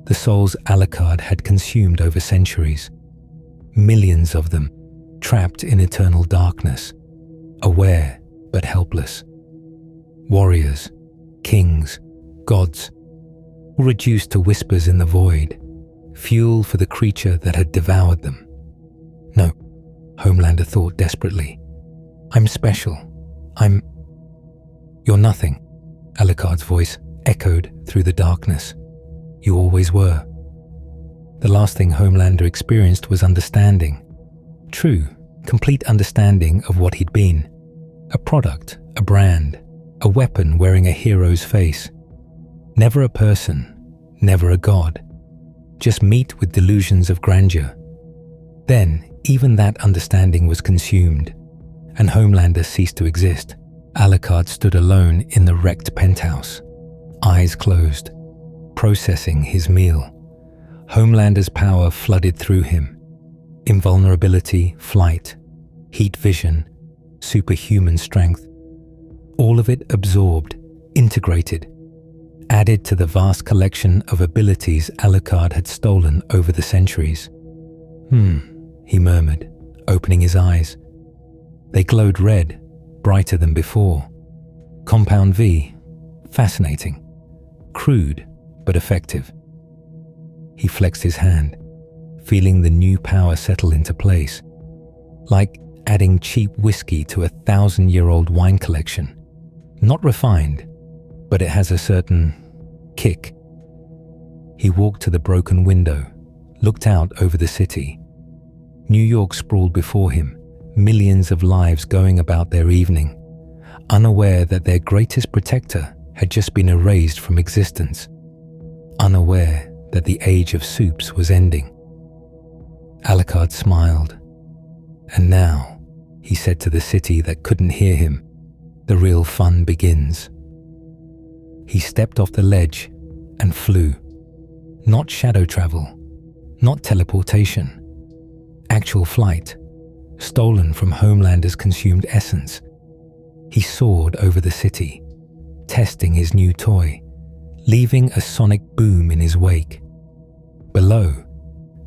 the souls Alucard had consumed over centuries. Millions of them, trapped in eternal darkness, aware but helpless. Warriors, kings, gods, all reduced to whispers in the void, fuel for the creature that had devoured them. "No," Homelander thought desperately. "I'm special. You're nothing," Alucard's voice echoed through the darkness. "You always were." The last thing Homelander experienced was understanding. True, complete understanding of what he'd been. A product, a brand, a weapon wearing a hero's face. Never a person, never a god. Just meat with delusions of grandeur. Then, even that understanding was consumed, and Homelander ceased to exist. Alucard stood alone in the wrecked penthouse, eyes closed, processing his meal. Homelander's power flooded through him. Invulnerability, flight, heat vision, superhuman strength. All of it absorbed, integrated, added to the vast collection of abilities Alucard had stolen over the centuries. He murmured, opening his eyes. They glowed red, brighter than before. Compound V, fascinating, crude but effective. He flexed his hand, feeling the new power settle into place, like adding cheap whiskey to a 1,000-year-old wine collection. Not refined, but it has a certain kick. He walked to the broken window, looked out over the city. New York sprawled before him, millions of lives going about their evening, unaware that their greatest protector had just been erased from existence, unaware that the age of soups was ending. Alucard smiled. "And now," he said to the city that couldn't hear him, "the real fun begins." He stepped off the ledge and flew. Not shadow travel, not teleportation. Actual flight, stolen from Homelander's consumed essence. He soared over the city, testing his new toy, leaving a sonic boom in his wake. Below,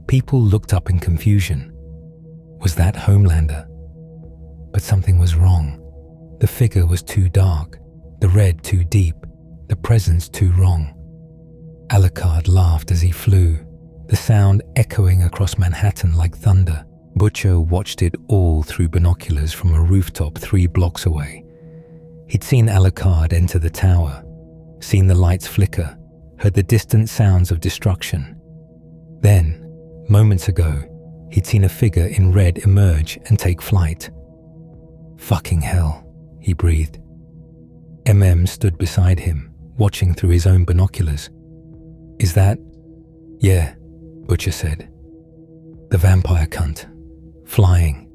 people looked up in confusion. Was that Homelander? But something was wrong. The figure was too dark, the red too deep, the presence too wrong. Alucard laughed as he flew, the sound echoing across Manhattan like thunder. Butcher watched it all through binoculars from a rooftop 3 blocks away. He'd seen Alucard enter the tower, seen the lights flicker, heard the distant sounds of destruction. Then, moments ago, he'd seen a figure in red emerge and take flight. "Fucking hell," he breathed. MM stood beside him, watching through his own binoculars. "Is that?" "Yeah," Butcher said. "The vampire cunt. Flying,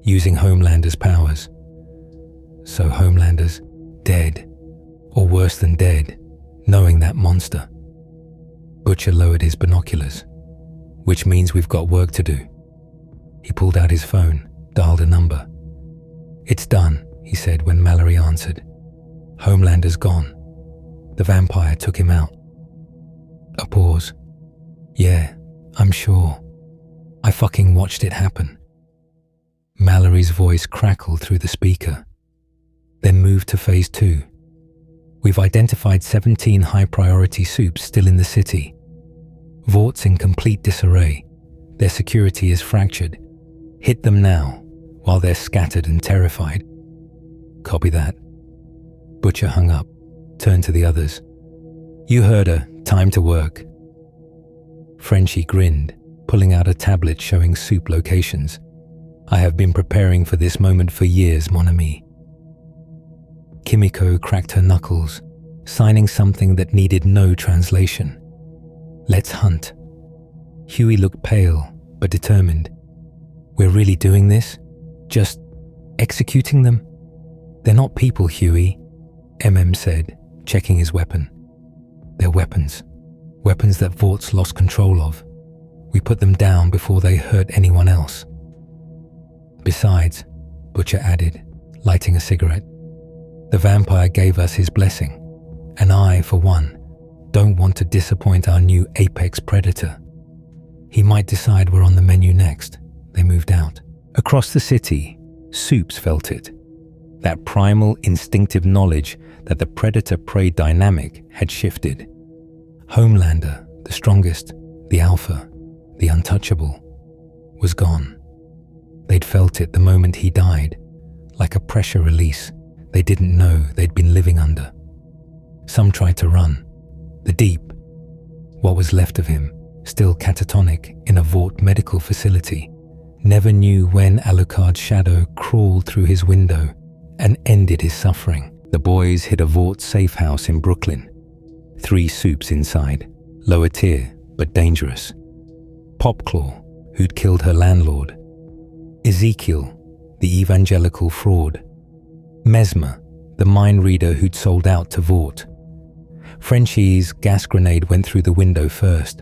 using Homelander's powers." "So Homelander's dead, or worse than dead, knowing that monster." Butcher lowered his binoculars. "Which means we've got work to do." He pulled out his phone, dialed a number. "It's done," he said when Mallory answered. Homelander's gone. The vampire took him out. A pause. Yeah, I'm sure. I fucking watched it happen. Mallory's voice crackled through the speaker, then moved to phase 2. We've identified 17 high-priority soups still in the city. Vaught's in complete disarray. Their security is fractured. Hit them now, while they're scattered and terrified. Copy that. Butcher hung up, turned to the others. You heard her. Time to work. Frenchie grinned, pulling out a tablet showing soup locations. I have been preparing for this moment for years, mon ami. Kimiko cracked her knuckles, signing something that needed no translation. Let's hunt. Huey looked pale, but determined. We're really doing this? Just executing them? They're not people, Huey, MM said, checking his weapon. They're weapons. Weapons that Vaught's lost control of. We put them down before they hurt anyone else. Besides, Butcher added, lighting a cigarette, the vampire gave us his blessing, and I, for one, don't want to disappoint our new apex predator. He might decide we're on the menu next. They moved out. Across the city, Soups felt it. That primal, instinctive knowledge that the predator-prey dynamic had shifted. Homelander, the strongest, the alpha, the untouchable, was gone. They'd felt it the moment he died, like a pressure release they didn't know they'd been living under. Some tried to run. The Deep, what was left of him, still catatonic in a Vought medical facility, never knew when Alucard's shadow crawled through his window and ended his suffering. The boys hid a Vought safe house in Brooklyn. 3 Soups inside, lower tier but dangerous. Popclaw, who'd killed her landlord. Ezekiel, the evangelical fraud. Mesmer, the mind reader who'd sold out to Vought. Frenchie's gas grenade went through the window first.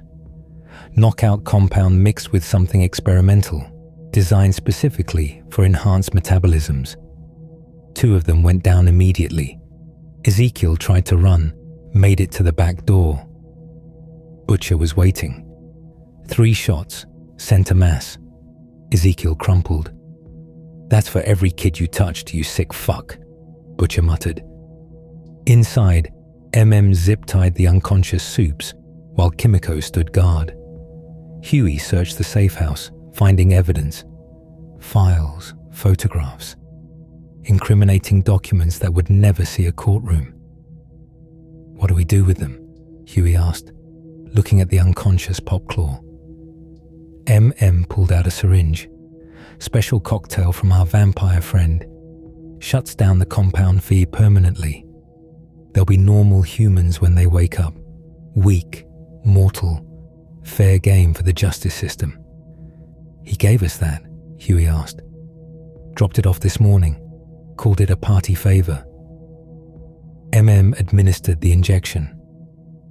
Knockout compound mixed with something experimental, designed specifically for enhanced metabolisms. 2 of them went down immediately. Ezekiel tried to run, made it to the back door. Butcher was waiting. 3 shots, center mass. Ezekiel crumpled. That's for every kid you touched, you sick fuck, Butcher muttered. Inside, MM zip-tied the unconscious Soups, while Kimiko stood guard. Huey searched the safe house, finding evidence. Files, photographs, incriminating documents that would never see a courtroom. What do we do with them? Huey asked, looking at the unconscious Popclaw. MM pulled out a syringe. Special cocktail from our vampire friend. Shuts down the compound feed permanently. They'll be normal humans when they wake up. Weak, mortal, fair game for the justice system. He gave us that, Huey asked. Dropped it off this morning. Called it a party favor. MM administered the injection.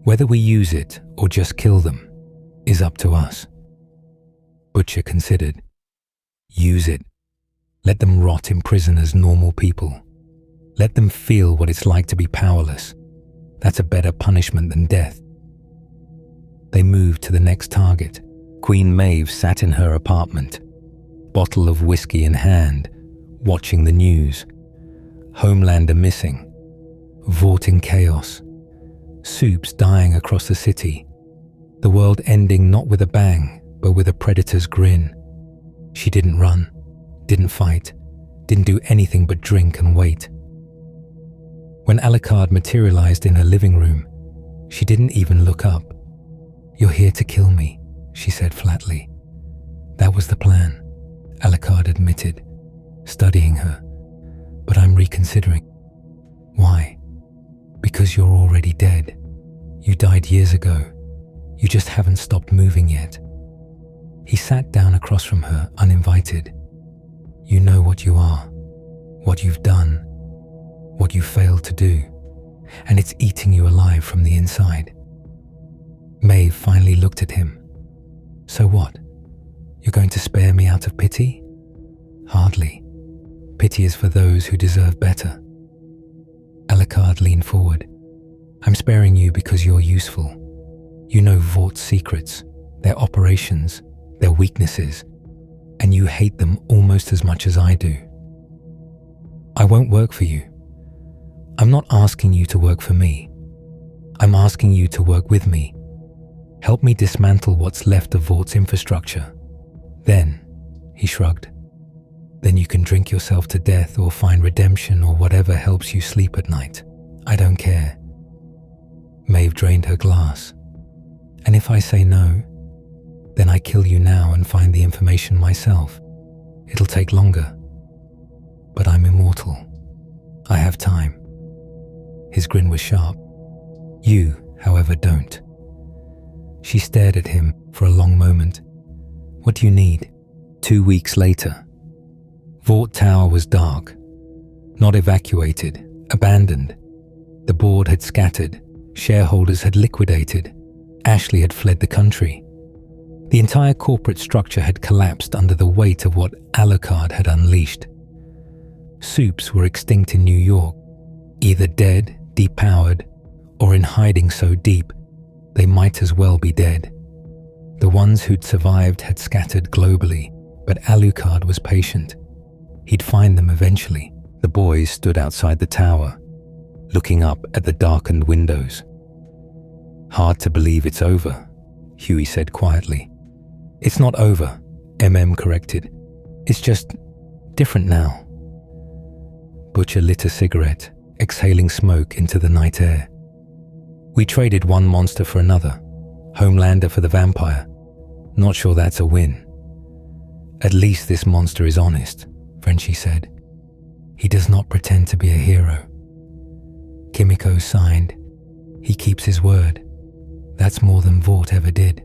Whether we use it or just kill them is up to us. Butcher considered. Use it. Let them rot in prison as normal people. Let them feel what it's like to be powerless. That's a better punishment than death. They moved to the next target. Queen Maeve sat in her apartment, bottle of whiskey in hand, watching the news. Homelander missing. Vought in chaos. Soups dying across the city. The world ending not with a bang, but with a predator's grin. She didn't run, didn't fight, didn't do anything but drink and wait. When Alucard materialized in her living room, she didn't even look up. You're here to kill me, she said flatly. That was the plan, Alucard admitted, studying her. But I'm reconsidering. Why? Because you're already dead. You died years ago. You just haven't stopped moving yet. He sat down across from her, uninvited. You know what you are, what you've done, what you failed to do, and it's eating you alive from the inside. Maeve finally looked at him. So what? You're going to spare me out of pity? Hardly. Pity is for those who deserve better. Alucard leaned forward. I'm sparing you because you're useful. You know Vaught's secrets, their operations, their weaknesses, and you hate them almost as much as I do. I won't work for you. I'm not asking you to work for me. I'm asking you to work with me. Help me dismantle what's left of Vaught's infrastructure. Then, he shrugged, then you can drink yourself to death or find redemption or whatever helps you sleep at night. I don't care. Maeve drained her glass. And if I say no, then I kill you now and find the information myself. It'll take longer. But I'm immortal. I have time. His grin was sharp. You, however, don't. She stared at him for a long moment. What do you need? 2 weeks later. Vought Tower was dark. Not evacuated, abandoned. The board had scattered. Shareholders had liquidated. Ashley had fled the country. The entire corporate structure had collapsed under the weight of what Alucard had unleashed. Supes were extinct in New York, either dead, depowered, or in hiding so deep they might as well be dead. The ones who'd survived had scattered globally, but Alucard was patient. He'd find them eventually. The boys stood outside the tower, looking up at the darkened windows. Hard to believe it's over, Huey said quietly. It's not over, corrected. It's just different now. Butcher lit a cigarette, exhaling smoke into the night air. We traded one monster for another, Homelander for the vampire. Not sure that's a win. At least this monster is honest, Frenchie said. He does not pretend to be a hero. Kimiko signed. He keeps his word. That's more than Vought ever did.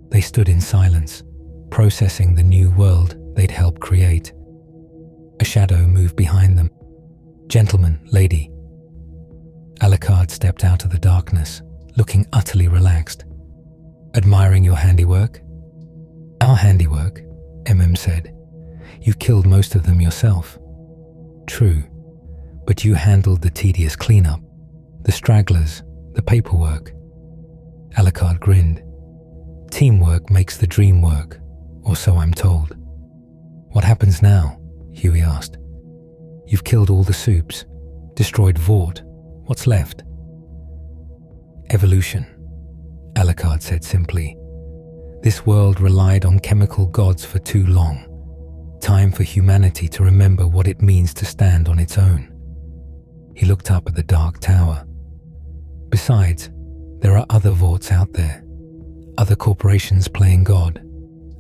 They stood in silence, processing the new world they'd helped create. A shadow moved behind them. Gentleman, lady. Alucard stepped out of the darkness, looking utterly relaxed. Admiring your handiwork? Our handiwork, said. You killed most of them yourself. True, but you handled the tedious cleanup, the stragglers, the paperwork. Alucard grinned. Teamwork makes the dream work, or so I'm told. What happens now? Huey asked. You've killed all the Supes, destroyed Vought. What's left? Evolution, Alucard said simply. This world relied on chemical gods for too long. Time for humanity to remember what it means to stand on its own. He looked up at the dark tower. Besides, there are other Vaught's out there. Other corporations playing God.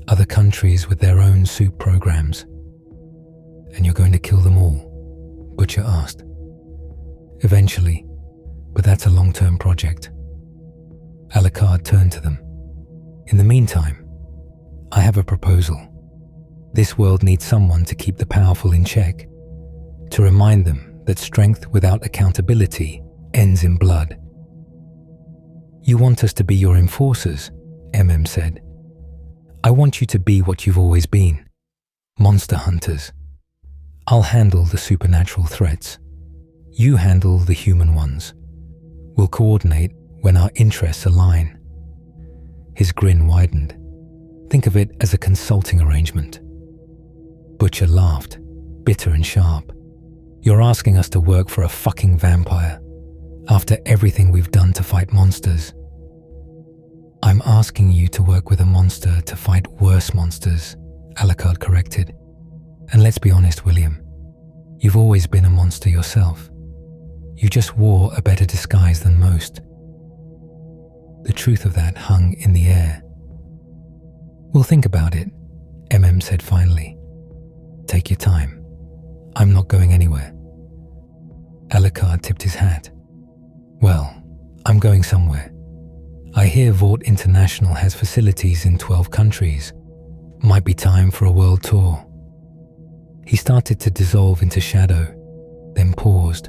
Other countries with their own Supe programs. And you're going to kill them all? Butcher asked. Eventually, but that's a long-term project. Alucard turned to them. In the meantime, I have a proposal. This world needs someone to keep the powerful in check, to remind them that strength without accountability ends in blood. You want us to be your enforcers, said. I want you to be what you've always been, monster hunters. I'll handle the supernatural threats. You handle the human ones. We'll coordinate when our interests align. His grin widened. Think of it as a consulting arrangement. Butcher laughed, bitter and sharp. You're asking us to work for a fucking vampire, after everything we've done to fight monsters. I'm asking you to work with a monster to fight worse monsters, Alucard corrected. And let's be honest, William, you've always been a monster yourself. You just wore a better disguise than most. The truth of that hung in the air. We'll think about it, said finally. Take your time. I'm not going anywhere. Alucard tipped his hat. Well, I'm going somewhere. I hear Vought International has facilities in 12 countries. Might be time for a world tour. He started to dissolve into shadow, then paused.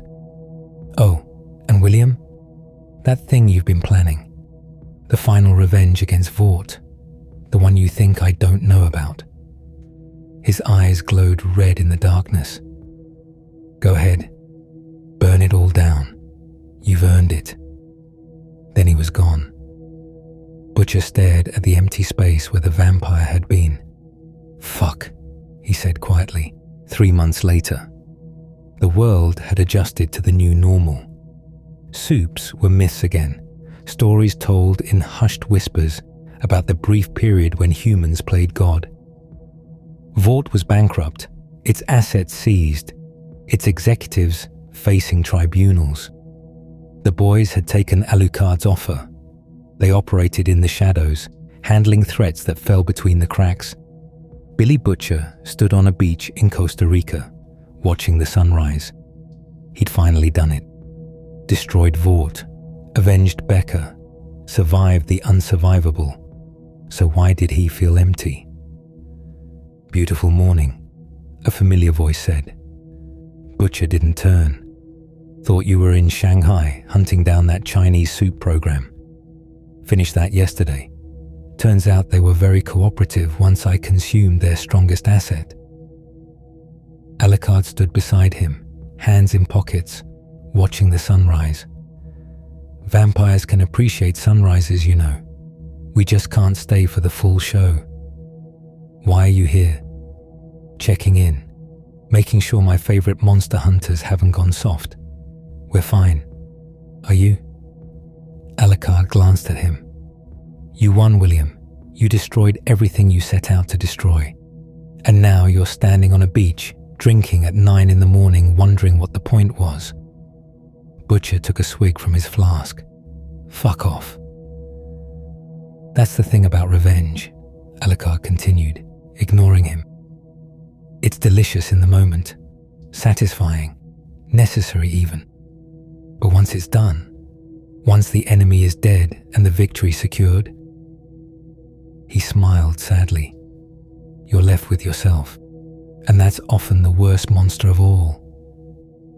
Oh, and William? That thing you've been planning. The final revenge against Vought. The one you think I don't know about. His eyes glowed red in the darkness. Go ahead. Burn it all down. You've earned it." Then he was gone. Butcher stared at the empty space where the vampire had been. "Fuck," he said quietly, 3 months later. The world had adjusted to the new normal. Soups were myths again, stories told in hushed whispers about the brief period when humans played God. Vought was bankrupt, its assets seized, its executives facing tribunals. The boys had taken Alucard's offer. They operated in the shadows, handling threats that fell between the cracks. Billy Butcher stood on a beach in Costa Rica, watching the sunrise. He'd finally done it. Destroyed Vought, avenged Becca, survived the unsurvivable. So why did he feel empty? "Beautiful morning," a familiar voice said. Butcher didn't turn. "Thought you were in Shanghai hunting down that Chinese soup program. Finished that yesterday. Turns out they were very cooperative once I consumed their strongest asset." Alucard stood beside him, hands in pockets, watching the sunrise. "Vampires can appreciate sunrises, you know. We just can't stay for the full show." "Why are you here?" "Checking in, making sure my favorite monster hunters haven't gone soft. We're fine. Are you?" Alucard glanced at him. "You won, William. You destroyed everything you set out to destroy. And now you're standing on a beach, drinking at 9 in the morning, wondering what the point was." Butcher took a swig from his flask. "Fuck off." "That's the thing about revenge," Alucard continued, ignoring him. "It's delicious in the moment, satisfying, necessary even. But once it's done, once the enemy is dead and the victory secured..." He smiled sadly. "You're left with yourself, and that's often the worst monster of all.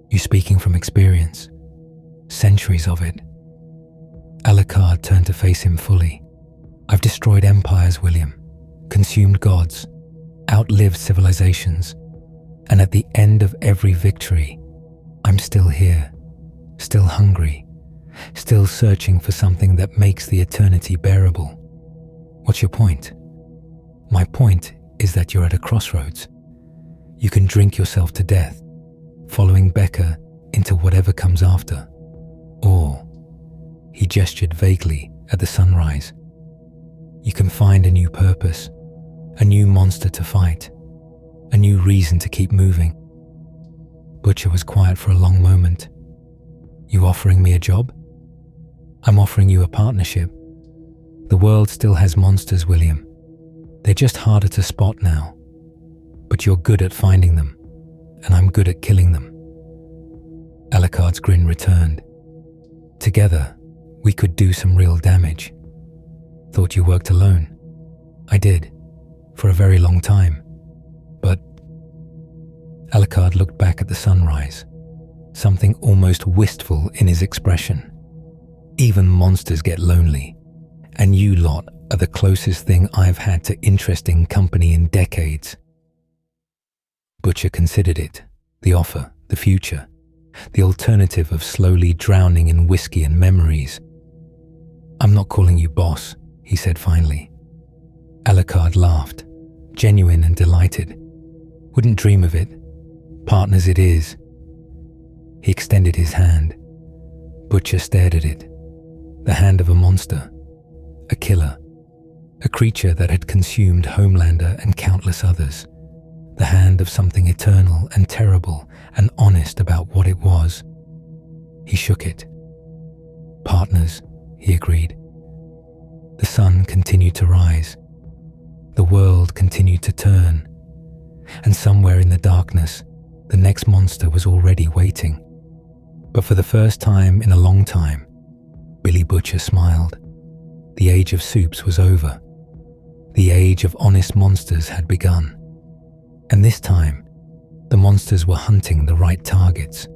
You speaking from experience? Centuries of it." Alucard turned to face him fully. "I've destroyed empires, William, consumed gods, outlived civilizations, and at the end of every victory, I'm still here, still hungry, still searching for something that makes the eternity bearable. What's your point?" "My point is that you're at a crossroads. You can drink yourself to death, following Becca into whatever comes after. Or," he gestured vaguely at the sunrise, "you can find a new purpose, a new monster to fight, a new reason to keep moving." Butcher was quiet for a long moment. "You offering me a job?" "I'm offering you a partnership. The world still has monsters, William. They're just harder to spot now. But you're good at finding them, and I'm good at killing them." Alucard's grin returned. "Together, we could do some real damage." "Thought you worked alone." "I did, for a very long time. But..." Alucard looked back at the sunrise, something almost wistful in his expression. "Even monsters get lonely, and you lot are the closest thing I've had to interesting company in decades." Butcher considered it, the offer, the future, the alternative of slowly drowning in whiskey and memories. "I'm not calling you boss," he said finally. Alucard laughed, genuine and delighted. "Wouldn't dream of it. Partners it is." He extended his hand. Butcher stared at it. The hand of a monster, a killer, a creature that had consumed Homelander and countless others. The hand of something eternal and terrible and honest about what it was. He shook it. "Partners," he agreed. The sun continued to rise. The world continued to turn. And somewhere in the darkness, the next monster was already waiting. But for the first time in a long time, Billy Butcher smiled. The age of soups was over. The age of honest monsters had begun. And this time, the monsters were hunting the right targets.